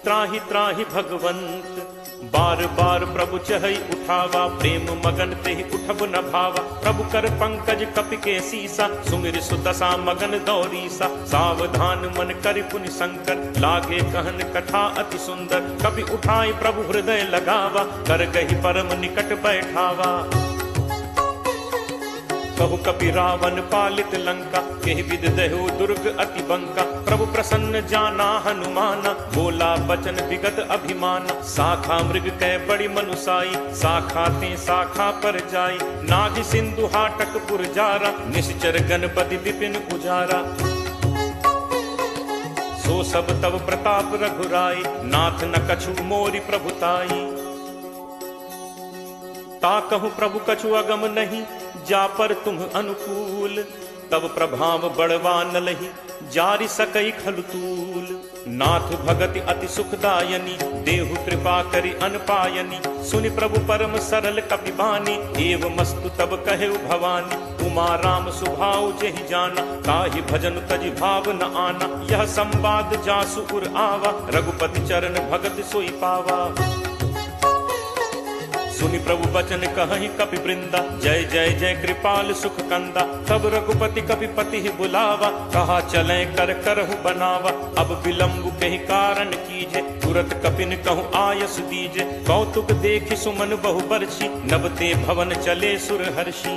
त्राहि त्राहि भगवंत। बार बार प्रभु चहई उठावा, प्रेम मगन तेहि उठब न भावा। प्रभु कर पंकज कपि के सीसा, सुमिर सुदशा मगन दौरीसा। सावधान मन करि पुनि शंकर, लागे कहन कथा अति सुंदर। कपि उठाई प्रभु हृदय लगावा, कर गहि परम निकट बैठावा। कहु कपि रावण पालित लंका, केहि विद देहु दुर्ग अति बंका। प्रभु प्रसन्न जाना हनुमाना, बोला बचन विगत अभिमाना। शाखा मृग कै बड़ी मनुसाई, शाखा ते शाखा पर जाई। नाग सिंधु हाटक पुरजारा, निश्चर गणपति विपिन उजारा। सो सब तब प्रताप रघुराई, नाथ न कछु मोरि प्रभुताई। ता कहूँ प्रभु कछु अगम नहीं, जा पर तुम अनुकूल। तब प्रभाव बड़वा न लही, जारि सकई खलुतूल। नाथ भगति अति सुखदायनी, देहु कृपा करि अनपायनी। सुनि प्रभु परम सरल कपि बानी, एव मस्तु तब कहे भवानी। उमा राम सुभाव जेहि जाना, ताहि भजन तजि भाव न आना। यह संवाद जासु उर आवा, रघुपति चरण भगत सोई पावा। सुनि प्रभु बचन कहहि कपि वृंदा, जय जय जय कृपाल सुख कंदा। तब रघुपति कपि पति बुलावा, कहा चले कर करहु बनावा। अब विलंब कहि कारण कीजे, तुरत कपिन कहूँ आयस दीजे। कौतुक देखि सुमन बहु बरछी, नबते भवन चले सुर हर्षि।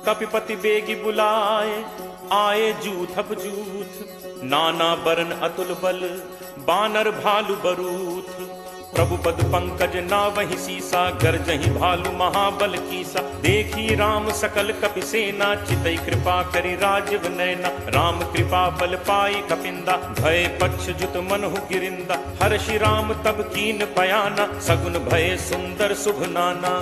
कपिपति बेगी बुलाए, आए जूथप जूथ। नाना बरन अतुल बल, बानर भालु बरूथ। प्रभु पद पंकज नावहि सीसा, गर्जहि भालु महाबल कीसा। देखी राम सकल कपि सेना, चितई कृपा करि राजीव नैना। राम कृपा बल पाई कपिंदा, भय पक्ष जुत मनहु गिरिंदा। हर्षि राम तब कीन पयाना, सगुन भय सुंदर शुभ नाना।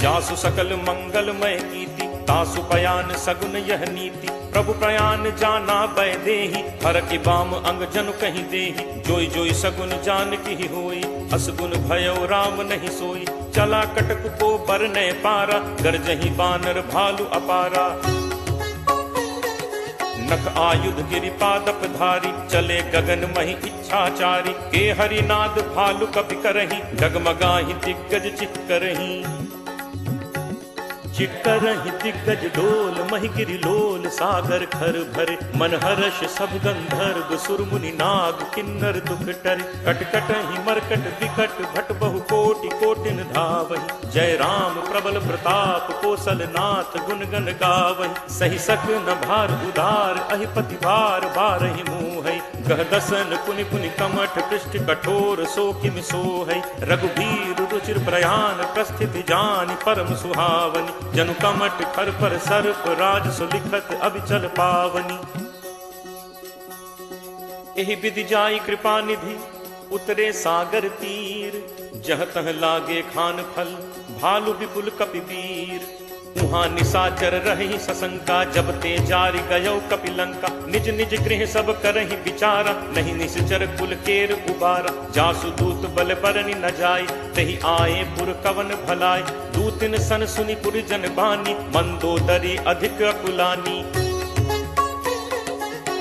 जासु सकल मंगलमय कीति, तासु पयान सगुन यह नीति। प्रभु प्रयान जाना बैदेही, हर की बाम अंग जनु कहीं देही। जोई जोई सगुन जान की होई, असगुन भयो राम नहीं सोई। चला कटक को बरने पारा, गरजही बानर भालु अपारा। नख आयुध गिरि पादप धारी, चले गगन मही इच्छाचारी। के हरिनाद भालु कपि करही, डगमगाही दिग्गज चित करही। चिटकरहि दिग्गज डोल, महि गिरि लोल सागर खर भरे। मन हर्ष सब गंधर्व सुर मुनि नाग किन्नर दुख टरे। कटकटहि मरकट विकट भट बहु कोटि कोटिन धावहि। जय राम प्रबल प्रताप कौशल नाथ, गुण गण गावहि। सही सक न भार उदार, अहिपति भार बारहि मुहै। गह दसन पुनि पुनि कमठ, पृष्ठ कठोर सो किम सोहै। रघुबीर रुचिर प्रयाण, प्रस्थिति जानि परम सुहावनि। जनु कमट खर पर सर्प, राज सुलिखत अभिचल पावनी। एहि विधि जाई कृपा निधि, उतरे सागर तीर। जह तह लागे खान फल, भालु विपुल कपि वीर। उहाँ निशाचर रही सशंका, जब ते जारि गयो कपिलंका। निज निज गृह सब करहि विचारा, नहीं निश्चर कुल केर उबारा। जासु दूत बल बरनि न जाय, तहि आए पुर कवन भलाय। दूतिन सन सुनि पुर जन बानी, मंदोदरी अधिक अकुलानी।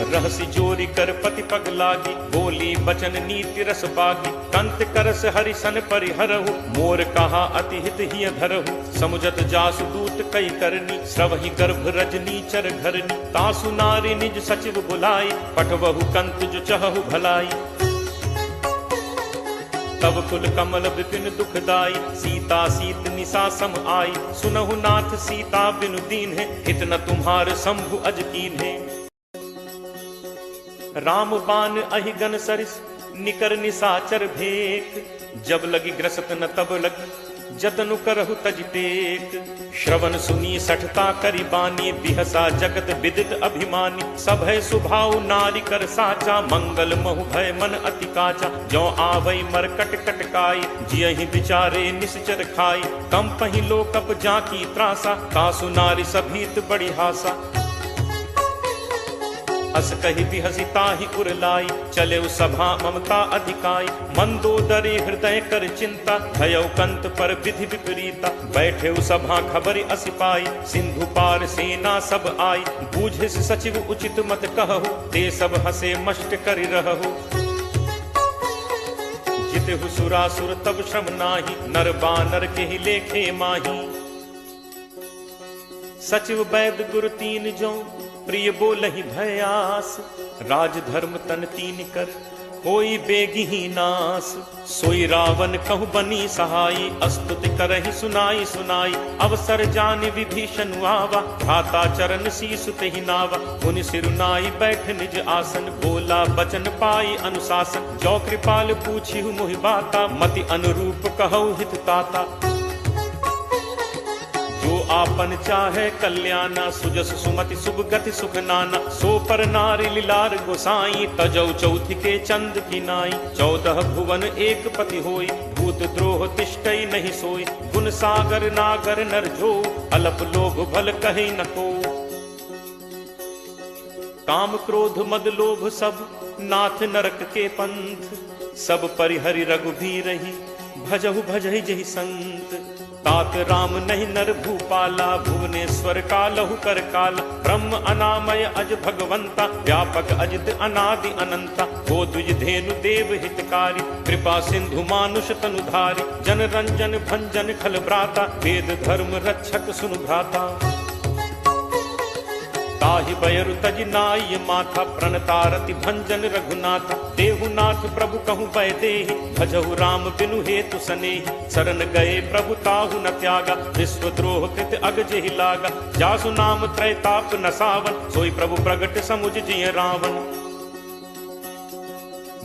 रहसि जोरी कर पति पग लागी, बोली बचन नीति रस बागी। कंत करस हरिसन परिहरहु, मोर कहा अति हित हिय धरहु। समुझत जासु दूत कई करनी, श्रवहि गर्भ रजनी चर घरनी। तासु नारी निज सचिव बुलाई, पठवहु कंत जो चहहु भलाई। तब कुल कमल विपिन दुखदाई, सीता सीत निशा सम आई। सुनहु नाथ सीता बिनु दीन है, हित न तुम्हार शंभु अज कीन है। राम बान अहिगन सरिस निकर निशाचर भेक, जब लगी ग्रसत न तब लगी जतनु करहु तज टेक। श्रवण सुनी सठता करी बानी, बिहसा जगत विदित अभिमानी। सब है सुभाव नारी कर साचा, मंगल महु भय मन अति काचा। जो आवई मरकट कटकाई, जियहि विचारे निश्चर खाई। कम पहि लोकप जाकी त्रासा, कासु नारी सभीत बड़ी हासा। अस कही बिहसी ताहि उरलाई, चले सभा ममता अधिकाई। मंदोदरी हृदय कर चिंता, भयउ कंत पर विधि विपरीता। बैठे सभा खबर असि पाई, सिंधु पार सेना सब आई। बूझिस सचिव उचित मत कहु, ते सब हसे मष्ट करि रहु। जितहु सुरासुर तब श्रम नाही, नर बानर के ही लेखे माही। सचिव वैद गुरु तीन जो, प्रिय बोलहि भयास। राज धर्म तन तीन कर, कोई बेगिही नास। सोई रावण कहु बनी सहाई, अस्तुति करहि सुनाई सुनाई। अवसर जान विभीषण आवा, भ्राता चरण शीस तेहि नावा। मुनि सिरुनाई बैठ निज आसन, बोला बचन पाई अनुशासन। जो कृपाल पूछिहु मोहि बाता, मति अनुरूप कहु हित ताता। जो आपन चाहे कल्याणा, सुजस सुमति शुभ गति सुख नाना। सो पर नारी लीलार गोसाई, तजौ चौथि के चंद की नाई। 14 भुवन एक पति होई, भूत द्रोह तिष्ठई नहीं सोई। गुण सागर नागर नर जो, अलप लोभ भल कहे न को। काम क्रोध मद लोभ सब, नाथ नरक के पंथ। सब परिहरि रघुबीरहि, भजहु भजहि जहि संत। तात राम नहीं नर भूपाला, भुवनेश्वर कालहु कर काल। ब्रह्म अनामय अज भगवंता, व्यापक अजित अनादि अनंता। गो द्विज धेनु देव हितकारी, कृपा सिंधु मानुष तनुधारी। जन रंजन भंजन खल भ्राता, वेद धर्म रक्षक सुनु भ्राता। ताहि बयरु तज नाय माथा, प्रणतारति भंजन रघुनाथा। देहुनाथ प्रभु कहु बैदेहि, भजहु राम बिनु हेतु सनेहि। शरण गए प्रभु ताहु न त्यागा, विश्वद्रोह कृत अग जेहि लागा। जासु नाम त्रैताप न सावन, सोई प्रभु प्रगट समुझ जिय रावण।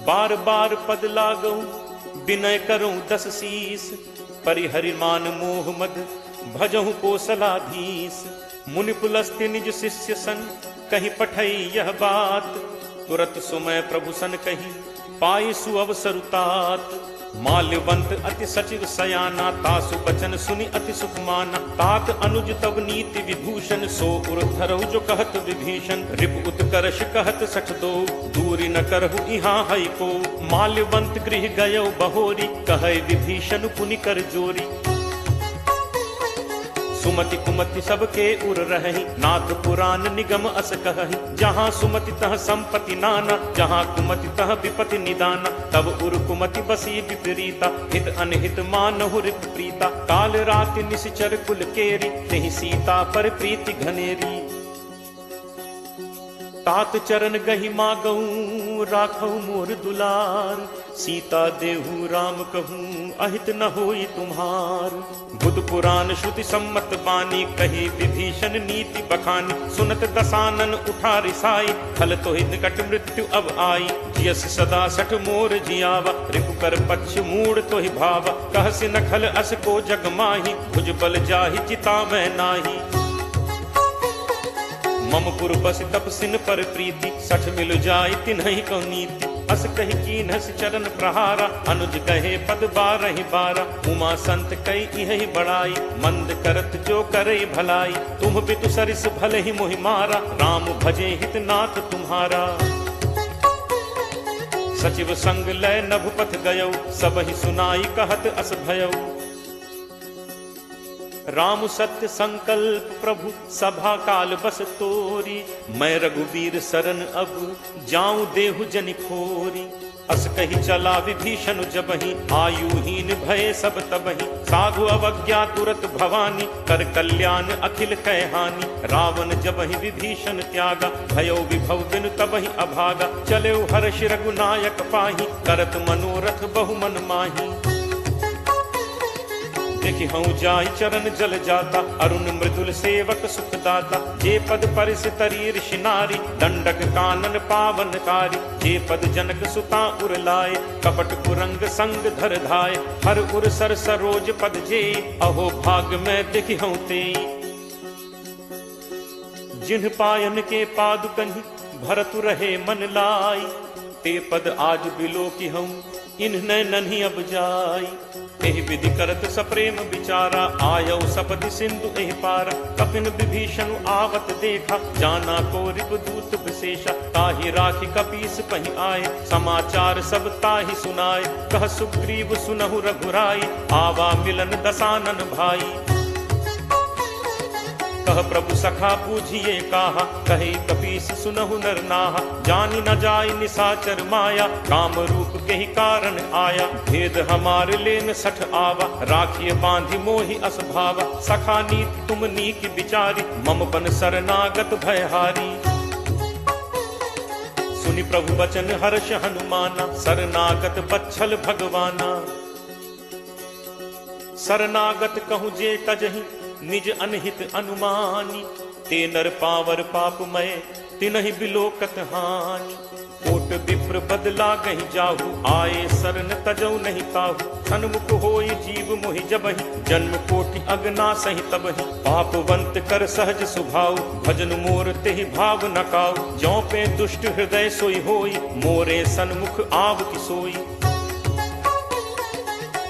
बार बार पद लागऊ, विनय करऊं 10 शीस। परिहरि मान मोह मद, भजहु कोसलाधीश। मुनि पुलस्त्य निज शिष्य सन, कहीं पठई यह बात। तुरत सुमय प्रभु सन कही, पाई सुअवसरुतात। माल्यवंत अति सचिव सयाना, तासु बचन सुनि अति सुख माना। तात अनुज तब नीति विभूषण, सो उर धरहु जो कहत विभीषण। रिप उत्कर्ष कहत सठ दो, दूरी न करहु इहाँ हई को। माल्यवंत गृह गयो बहोरी, कहे विभीषण पुनि कर जोरी। सुमति कुमति सबके उर रही, नाथ पुराण निगम अस कहहि। जहाँ सुमति तह संपत्ति नाना, जहाँ कुमति तह विपति निदाना। तब उर कुमति बसी विपरीता, हित अनहित मानहु रिप प्रीता। काल राति निश्चर कुल केरी, तेहि सीता पर प्रीति घनेरी। तात चरण गहि मागऊं, राखऊ मोर दुलार। सीता देहु राम कहूँ, अहित न होई तुम्हार। बुध पुराण श्रुति सम्मत बानी, कही विभीषण नीति बखानी। सुनत दसानन उठा रिसाई, खल तो ही निकट मृत्यु अब आई। जियस सदा सठ मोर जियावा, रिपु कर पक्ष मूड तो ही भावा। कहसि न खल अस को जग माही, भुज बल जाहि चिता मैं नाही। मम पुर बस तपसिन पर प्रीति, सठ मिल जाय तिन्हि को नीति। अस कहि कीन्हस चरण प्रहारा, अनुज कहे पद बारहि बारा। उमा संत कई इहि बड़ाई, मंद करत जो करे भलाई। तुम बितु सरिस भले ही मोहि मारा, राम भजे हित नाथ तुम्हारा। सचिव संग लय नभुपथ गयो, सब ही सुनाई कहत अस भयो। राम सत्य संकल्प प्रभु सभा काल बस तोरी, मैं रघुवीर शरण अब जाऊं देहु जनि खोरी। अस कही चला विभीषण जबहि, आयुहीन भय सब तबहि, साधु अवज्ञा तुरत भवानी, कर कल्याण अखिल कह हानि। रावण जबहि विभीषण त्यागा, भयो विभव बिनु तबहि अभागा, चले हर्ष रघुनायक पाहि, करत मनोरथ बहु मन माही। देखि हूँ जाय चरण जल जाता, अरुण मृदुल सेवक सुखदाता, जे पद परिस तरी ऋषि नारी, दंडक कानन पावनकारी, जे पद जनक सुता उर लाए, कपट कुरंग संग धर धाय, हर उर सर सरोज पद जे, अहो भाग में देखि हूँ ते। जिन्ह पायन के पादुकहि भरतु रहे मन लाई, ते पद आज बिलो की हूँ इन्ह नन्ही अब जाई। एहि विधि करत सप्रेम विचारा, आयौ सपदि सिंधु एहि पारा, कपिन विभीषण आवत देखा, जाना को रिपुदूत विशेषा, ताहि राखि कपीस पहि आए, समाचार सब ताहि सुनाए, कह सुग्रीव सुनहु रघुराई, आवा मिलन दसानन भाई। कह प्रभु सखा बूझिए काहा, कहे कपीस सुनहु नर नाहा, जानि न जाय निसाचर माया, काम रूप के ही कारण आया, भेद हमार लेन सठ आवा, राखिए बांधि मोहि असभावा, सखा नीत तुम नीक विचारी, मम बन शरणागत भयहारी। सुनि प्रभु बचन हर्ष हनुमाना, शरणागत बच्छल भगवाना। शरणागत कहूँ जे तजहि, निज अनहित अनुमानी, ते नर पावर पापमय, तिनहि बिलोकत हानि। कोट विप्र बदला गहि जाहु, आए शरण तजौ नहीं ताहु, सन्मुख होई जीव मोहि जबहि, जन्म कोटि अगना सहि तबहि, पापवंत कर सहज सुभाउ, भजन मोर तेहि भाव न काऊ, ज्यों पे दुष्ट हृदय सोई होई, मोरे सन्मुख आव की सोई।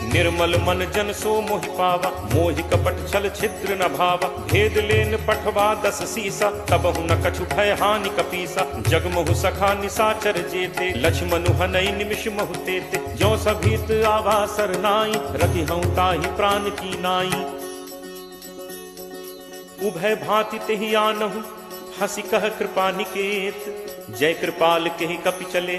निर्मल मन जन सो मोहि पावा, मोहि कपट छल छिद्र न भावा, भेद लेन पठवा दस सीसा, तबहु न कछु भय हानि कपीसा, जगमहु सखा निसाचर जेते, लक्ष्मणु हनई निमिष महु तेते, ज्यों सभीत आवा सरनाई, रखि हूँ ताहि प्राण की नाई। उभय भांति तेहि आनहु, हंसी कह कृपा निकेत, जय कृपाल केहि कपि चले,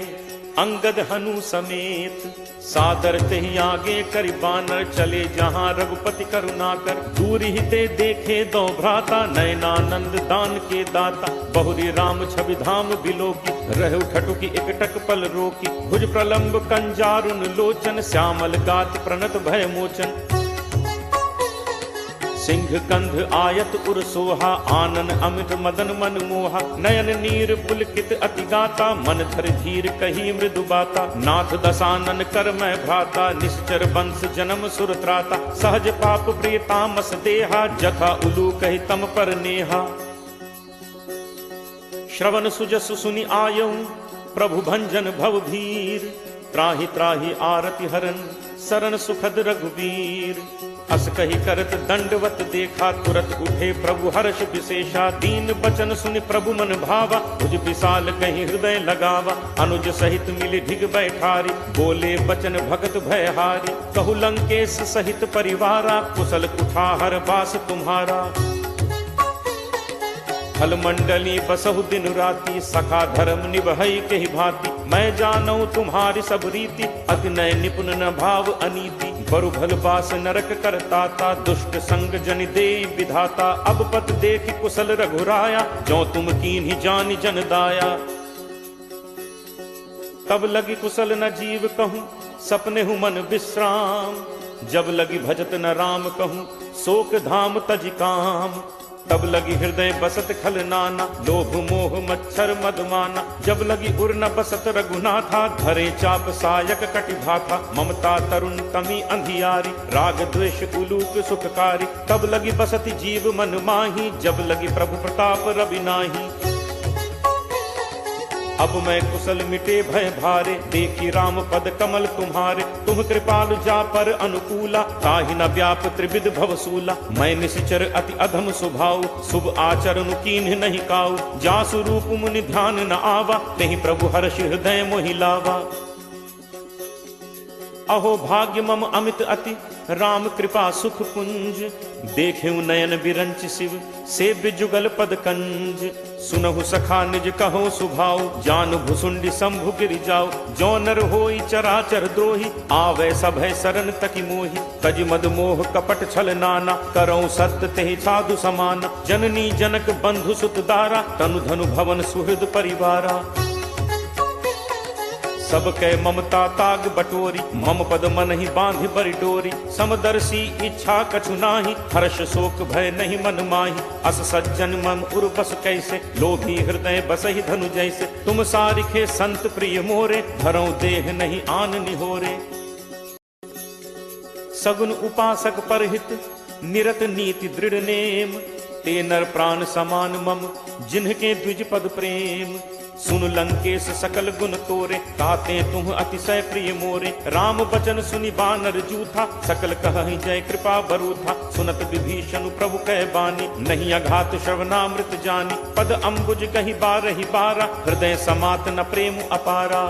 अंगद हनु समेत। सादर तेहि आगे करि बानर, चले जहाँ रघुपति करुणा कर, दूर ही ते देखे दो भ्राता, नयनानंद दान के दाता, बहुरी राम छवि धाम बिलोकी, रहु ठटुकी एकटक पल रोकी, भुज प्रलंब कंजारुन लोचन, श्यामल गात प्रणत भय मोचन। सिंह कंध आयत उर सोहा, आनन अमित मदन मन मोहा, नयन नीर पुलकित अति गाता, मन धर धीर कही मृदु बाता, नाथ दसानन कर मैं भ्राता, निश्चर वंश जन्म सुर त्राता, सहज पाप प्रिय तामस देहा, जथा उलू कहि तम पर नेहा। श्रवण सुजसु सुनि आयऊ, प्रभु भंजन भव भीर, त्राहि त्राहि आरति हरन, शरण सुखद रघुवीर। अस कही करत दंडवत देखा, तुरत उठे प्रभु हर्ष विशेषा, दीन बचन सुनि प्रभु मन भावा, भुज विशाल कहीं हृदय लगावा, अनुज सहित मिली ढिग बैठारी, बोले बचन भगत भयहारी, कहु लंकेश सहित परिवारा, कुशल कुठार बास तुम्हारा। फल मंडली बसहु दिन राति, सखा धर्म निभई केहि भांति, मैं जानऊ तुम्हारी सब रीति, अति नय निपुण न भाव अनीति, बरु भल बास नरक करताता, दुष्ट संग जनि देई विधाता, अब पत देखि कुशल रघुराया, जो तुम कीन्हि जानि जन दाया। तब लगी कुशल न जीव कहूँ, सपने हूँ मन विश्राम, जब लगी भजत न राम कहूँ, शोक धाम तज काम। तब लगी हृदय बसत खल नाना, लोभ मोह मच्छर मदमाना, जब लगी उर न बसत रघुनाथा, धरे चाप सायक कटि भाथा, ममता तरुण तमी अंधियारी, राग द्वेष उलूक सुखकारी, तब लगी बसत जीव मन माही, जब लगी प्रभु प्रताप रवि नाही। अब मैं कुशल मिटे भय भारे, देखी राम पद कमल तुम्हारे, तुम कृपालु जा पर अनुकूला, ताहि न व्याप त्रिविध भवसूला, मैं निश्चर अति अधम स्वभाव, शुभ आचरण कीन्ह नहीं काऊ, जासु रूप मुनि ध्यान न आवा, तेहि प्रभु हर्ष हृदय मोहि लावा। अहो भाग्य मम अमित अति, राम कृपा सुख पुंज, देखे नयन बिरंच शिव, सेव्य जुगल पद कंज। सुनहु सखा निज कहो सुभाव, जान भुसुंडी शंभु गिरि जाओ। जो नर होई चराचर द्रोही, आवे सभय सरन तकी मोहि। तज मद मोह कपट छल नाना, करौ सत्य तेहि साधु समान। जननी जनक बंधु सुत दारा, तनु धनु भवन सुहृद परिवारा। सब कै ममता ताग बटोरी, मम पद मन ही बांधि बरि डोरी। समदर्शी इच्छा कछु नाही, हर्ष शोक भय नहीं मन माही। अस सज्जन मन उर बस कैसे, लोभी हृदय बसहि धनु जैसे। तुम सारिखे संत प्रिय मोरे, धरौ देह नहीं आन निहोरे। सगुन उपासक परहित, निरत नीति दृढ़ नेम। ते नर प्राण समान मम, जिन्हके द्विज पद प्रेम। सुन लंकेश सकल गुण तोरे, ताते तुम अतिशय प्रिय मोरे। राम बचन सुनि बानर जूथा, सकल कहहि जय कृपा बरूथा। सुनत विभीषण प्रभु कह बानी, नहीं अघात श्रवणामृत जानी। पद अम्बुज कहि बारहि बारा, हृदय समात न प्रेम अपारा।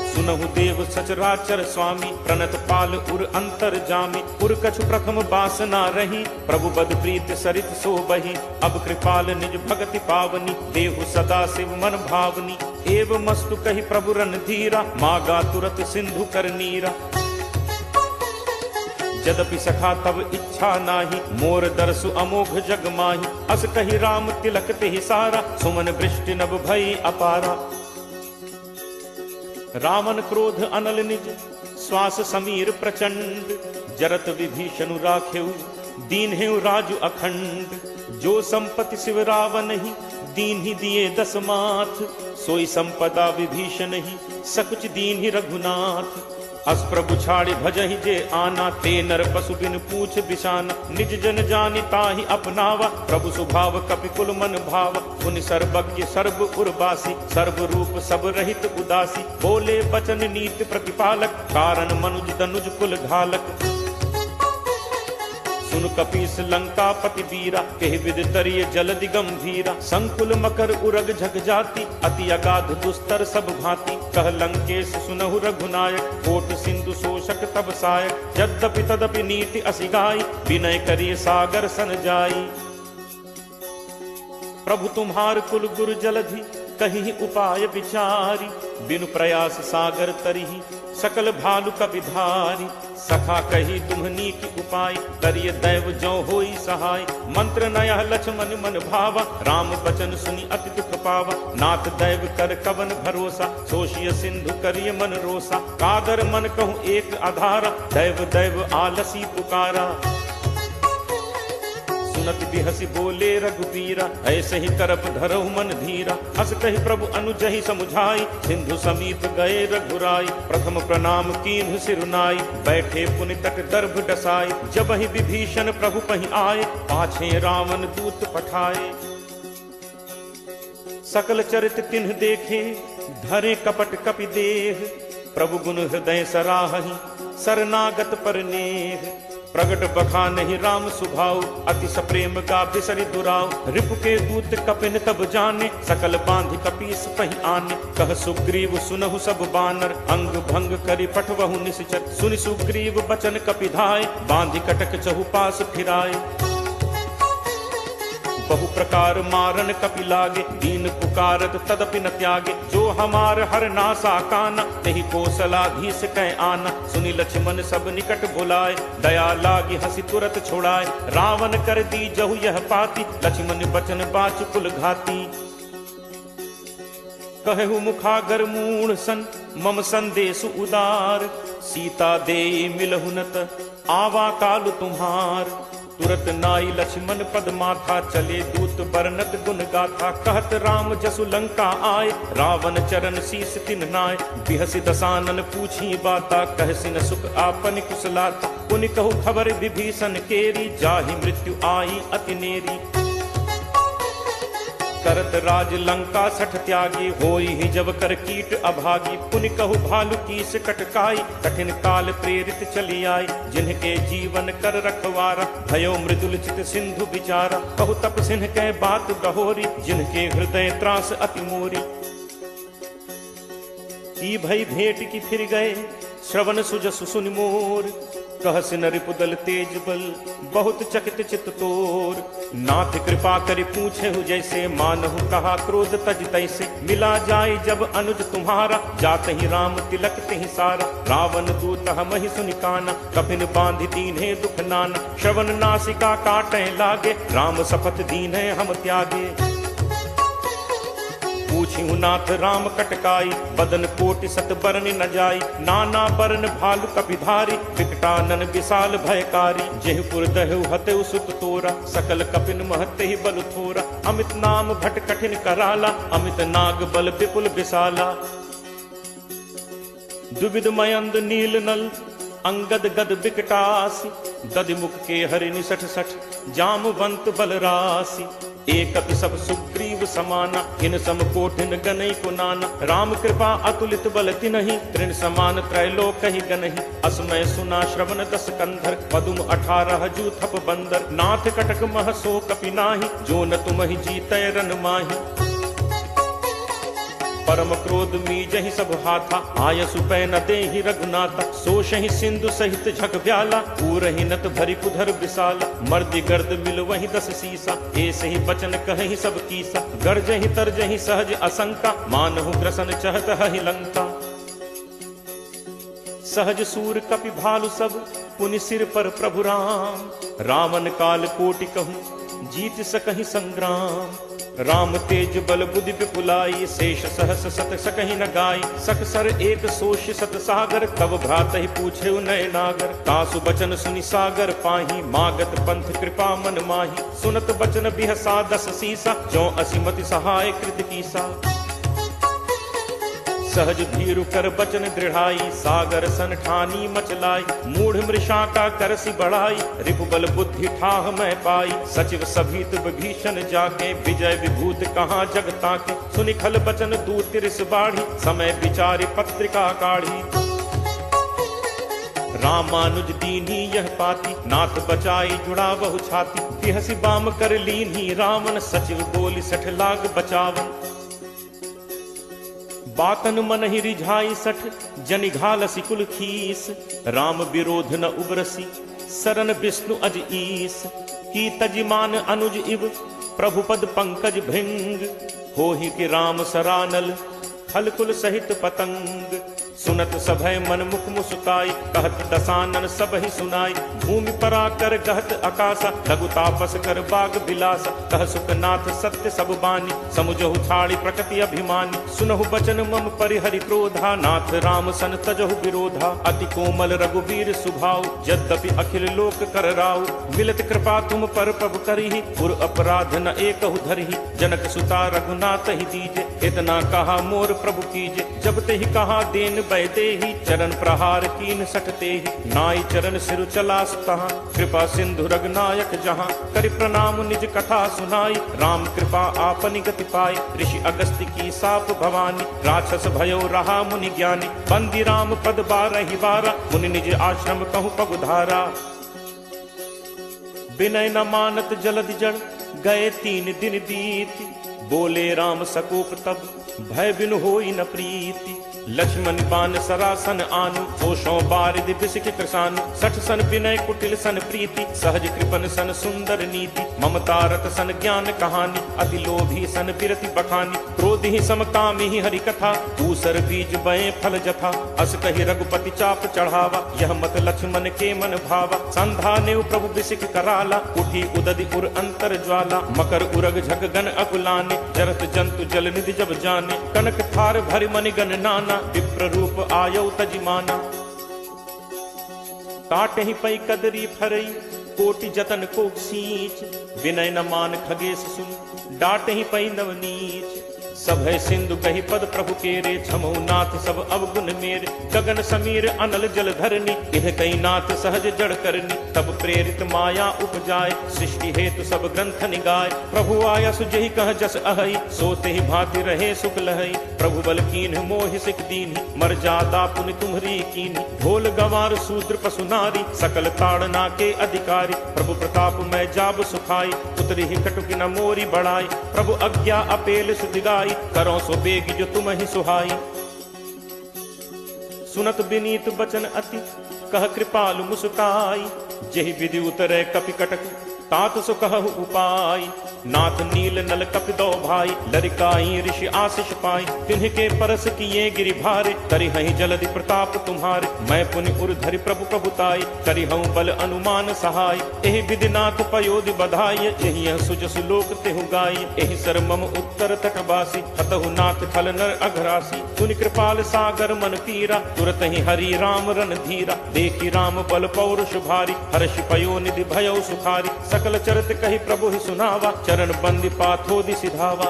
सुनहु देव सचराचर स्वामी, प्रणत पाल उर अंतर जामी। उर कछु प्रथम बासना रही, प्रभु बद प्रीत सरित सो बही। अब कृपाल निज भगति पावनी, देहु सदा शिव मन भावनी। एव मस्तु कहि प्रभु रन धीरा, मागा तुरत सिंधु कर नीरा। यद्यपि सखा तब इच्छा नाही, मोर दर्शु अमोघ जग माही। अस कहि राम तिलक तेहि सारा, सुमन वृष्टि नभ भई अपारा। रावण क्रोध अनल निज, श्वास समीर प्रचंड। जरत विभीषण राखेउ, दीन्हेउ राजु अखंड। जो संपत्ति शिव रावण ही, दीन ही दिए दस माथ। सोई संपदा विभीषण ही, सकुच दीन ही रघुनाथ। अस प्रभु छाड़ि भजहि जे आना, ते नर पशु बिन पूछ बिसाना। निज जन जानि ताहि अपनावा, प्रभु स्वभाव कपि कुल मन भाव। मुनि सर्वज्ञ सर्व उर्वासी, सर्व रूप सब रहित उदासी। बोले बचन नीति प्रतिपालक, कारण मनुज तनुज कुल घालक। सुन कपीस लंका पति बीरा, केहि विद तरिय जलदि गंभीरा। संकुल मकर उरग झग जाति, अति अगाध दुस्तर सब भांति। कह लंकेश सुनहु रघुनायक, कोट सिंधु शोषक तब सायक। यद्यपि तदपि नीति असि गाई, विनय करिय सागर सन जाई। प्रभु तुम्हार कुल गुरु जलधि, कहि उपाय विचारी। बिनु प्रयास सागर तरिहि, सकल भालु कपिधारी। सखा कही तुम्हनी की उपाय, करिय दैव जो होई सहाय। मंत्र नयह लक्ष्मण मन भावा, राम बचन सुनि अति दुख पावा। नाथ दैव कर कवन भरोसा, सोशिय सिंधु करिय मन रोसा। कादर मन कहूँ एक आधारा, दैव दैव आलसी पुकारा। सुनत बिहसी बोले रघुबीरा, ऐसे ही करप धरहु मन धीरा। अस कहि प्रभु अनुजहि समुझाई, सिंधु समीप गए रघुराई। प्रथम प्रणाम कीन्हु सिरुनाई, बैठे पुनि तट दर्भ डसाई। जब ही विभीषण प्रभु पहि आए, पाछे रावण दूत पठाए। सकल चरित तिन्ह देखे, धरे कपट कपि देह। प्रभु गुण हृदय सराहहि, शरणागत पर नेह। प्रगट बखानहि राम सुभाव, अति सप्रेम का बिसरि दुराव। रिपु के दूत कपिन तब जाने, सकल बांधि कपीस पहि आने। कह सुग्रीव सुनहु सब बानर, अंग भंग करि पठवहु निश्चर। सुनि सुग्रीव बचन कपिधाय, बांधि कटक चहुपास फिराए। बहु प्रकार मारन कपि लागे, दीन पुकारत तदपि न त्यागे। जो हमार हर नासा काना, तेहि कौशलाधीश कह आना। सुनि लक्ष्मण सब निकट बुलाए, दया लागी हंसी तुरत छुड़ाए। रावण कर दी जहु यह पाती, लक्ष्मण बचन बाच कुल घाती। कहु मुखागर मूढ़ सन, मम संदेश उदार। सीता देई मिलहु न त, आवा काल तुम्हार। तुरत नाई लक्ष्मण पद माथा, चले दूत बरनत गुण गाथा। कहत राम जसु लंका आए, रावण चरण शीस तिन नाय। बिहसि दसानन पूछी बाता, कहसि न सुख आपन कुशलाता। पुनि कहु खबर विभीषण केरी, जाहि मृत्यु आई अति नेरी। करत राज लंका सठ त्यागी, होई ही जब कर कीट अभागी। पुनि कहु भालु कीस कटकाई, कठिन काल प्रेरित चली आई। जिनके जीवन कर रखवारा, भयो मृदुल चित सिंधु विचारा। कहु तप सिंह कह बात गहोरी, जिनके हृदय त्रास अति मोरी। ई भई भेंट की फिर गए, श्रवण सुजसु सुनि मोर, कहसि न रिपुदल तेज बल, बहुत चकित चित तोर। नाथ कृपा करि पूछेहु जैसे, मानहु कहा क्रोध तज तैसे। मिला जाय जब अनुज तुम्हारा, जात ही राम तिलक तिहि सारा। रावण दूत हमहि सुनि काना, कफिन बांधि दीन्हे दुख नाना। श्रवण नासिका काटै लागे, राम शपथ दीन्हे हम त्यागे। पूछिहु नाथ राम कटकाई, बदन कोटि सत बरन न जाई। नाना बरन भालु कपिधारी, विकटानन विशाल भयकारी। जेहपुर दहु हतेउ सुत तोरा, सकल कपिन महते ही बल थोरा। अमित नाम भट कठिन कराला, अमित नाग बल विपुल विशाला। दुविध मयंद नील नल, अंगद गद विकटासी। दधिमुख के हरि निसठ सठ, जामवंत बलरासी। एक सब सुग्रीव समाना, इन सम कोठिन गनई को नाना। राम कृपा अतुलित बल तिनहि, तृण समान त्रैलोक ही गनहि। असमय सुना श्रवण दस कंधर, पदुम 18 जू थप बंदर। नाथ कटक मह सो कपि नाहि, जो न तुमहि जीतै रन माहि। परम क्रोध मीजहि सब हाथा, आयसु पै न देहि रघुनाथा। सोषहि सिंधु सहित झक ब्याला, पूरहि नत भरि कुधर विशाला। मर्दि गर्द मिल वहि 10 सीसा, ऐसे ही बचन कहहि सब कीसा। गर्जहि तरजहि सहज असंका, मानहु ग्रसन चहत हहि लंका। सहज सूर कपि भालु सब, पुनि सिर पर प्रभु राम। रावण काल कोटि कहूँ, जीत सकहि संग्राम। राम तेज बल बुद्धि विपुलाई, शेष सहस सत सकहि न गाई। सकसर एक सोष सत सागर, तब भ्रातहि पूछेउ नय नागर। तासु बचन सुनि सागर पाही, मागत पंथ कृपा मन माही। सुनत बचन बिहसा 10 सीसा, जो असिमति सहाय कृत कीसा। सहज भीरु कर बचन दृढ़ाई, सागर सन ठानी मचलाई। मूढ़ मृषा का करसी बढ़ाई, रिपुबल बुद्धि ठाह मैं पाई। सचिव सभीत विभीषण जाके, विजय विभूत कहाँ जग ताके। सुनि खल बचन दूत तिरिस बाढ़ी, समय विचारि पत्रिका काढ़ी। रामानुज दीन्ही यह पाती, नाथ बचाई जुड़ा बहु छाती। बिहसी बाम कर लीन्ही रावण, सचिव बोली 60 लाग बचावन। बातन मन ही रिझाई 60, जनि घालसी कुल खीस। राम विरोध न उबरसी, सरन विष्णु अज ईस। की तजिमान अनुज इव, प्रभुपद पंकज भृंग। होहि कि राम सरानल, फल कुल सहित पतंग। सुनत सभय मन मुख मुस्काई, कहत दसानन सब ही सुनाई। भूमि पराकर गहत आकाशा, लघु तापस कर बाग बिलासा। कह सुखनाथ सत्य सब बानी, समुझहु छाड़ी प्रकृति अभिमानी। सुनहु बचन मम परिहरि क्रोधा, नाथ राम सन तजहु विरोधा। अति कोमल रघुवीर सुभाऊ, यद्यपि अखिल लोक कर राऊ। मिलत कृपा तुम पर प्रभु करिहि, पुर अपराध न एकहु धरिहि। जनक सुता रघुनाथ ही दीजे, इतना कहा मोर प्रभु कीजे। जब ते ही कहा देन बैदे ही, चरण प्रहार कीन 60 तेहि। नाई चरण सिरु चला सुतहा, कृपा सिंधु रघुनायक जहाँ। करि प्रणाम निज कथा सुनाई, राम कृपा आपनि गति पाई। ऋषि अगस्त्य की साप भवानी, राक्षस भयो रहा मुनि ज्ञानी। बंदी राम पद 12 बारा, मुनि निज आश्रम कहूँ पगुधारा। विनय न मानत जलधि जड़, गए 3 दिन बीत। बोले राम सकोप तब, भय बिनु होई न प्रीति। लक्ष्मण बान सरासन आनु, होशों बारिद बिसिक कृसानु। 60 सन विनय कुटिल सन प्रीति, सहज कृपन सन सुंदर नीति। ममता रत सन ज्ञान कहानी, अति लोभी सन बिरति बखानी। क्रोध ही समकामी ही हरि कथा, दूसर बीज बए फल जथा। अस कहि रघुपति चाप चढ़ावा, यह मत लक्ष्मण के मन भावा। संधा नेव प्रभु बिसिक कराला, उठी उदधि उर अंतर ज्वाला। मकर उरग झग गन अकुलाने, जरत जंतु जल निधि जब जाने। कनक थार भरि मनि गण नाना, विप्र रूप आयौ तजिमाना। काटे ही पई कदरी फरई, कोटि जतन को सींच। विनय न मान खगेश सुन, डाटे ही पई नवनीच। सभय सिंधु कही पद प्रभु केरे, छमौ नाथ सब अवगुण मेरे। गगन समीर अनल जल धरनी, इह कई नाथ सहज जड़ करनी। तब प्रेरित माया उपजाय, सृष्टि हेतु सब ग्रंथ निगाय। प्रभु आया सुजहि कह जस अहई, सोते ही भांति रहे सुख लहई। प्रभु बल कीन्ह मोहि सिक दीन्हि, मर्यादा पुनि तुम्हरी कीन्हि। ढोल गंवार शूद्र पशु नारी, सकल ताड़ना के अधिकारी। प्रभु प्रताप मैं जाब सुखाई, उतरी ही कटुक न मोरी बढ़ाई। प्रभु आज्ञा अपेल सुदिगाई, करो सो बेगी जो तुम ही सुहाई। सुनत विनीत बचन अति कह कृपालु मुस्काई। जेहि विधि उतरे कपि कटक तात सो कहु उपाय। नाथ नील नल कपि दो भाई लरिकाई ऋषि आशीष पाई। तिन्ह परस किए गिरि भारे करि हहि जलधि प्रताप तुम्हारे। मैं पुनि उर धरि प्रभु प्रभुताई करि हूँ बल अनुमान सहाय। एहि विधि नाथ पयोधि बधाई यही सुजसु लोक तेहु गाय। एहि सर मम उत्तर तटवासी हतहु नाथ खल नर अघरासी। सुनि कृपाल सागर मन पीरा तुरत ही हरि राम रन धीरा। देखी राम बल पौरुष भारी हर्ष पयो निधि भयो सुखारी। सकल चरित कही प्रभु ही सुनावा चरण बंदी पाथोदि सिधावा।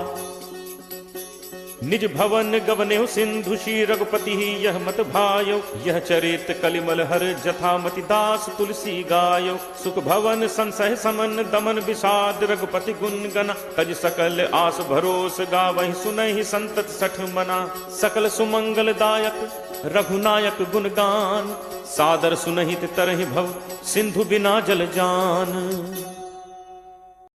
निज भवन गवने सिंधु श्री रघुपति ही यह मत भायो। यह चरित कलिमल हर जथामति दास तुलसी गायो। सुख भवन संसह समन दमन विषाद रघुपति गुण गना। तज सकल आस भरोस गावहि सुनहि संतत सठ मना। सकल सुमंगल दायक रघुनायक गुणगान। सादर सुनहित तरहि भव सिंधु बिना जल जान।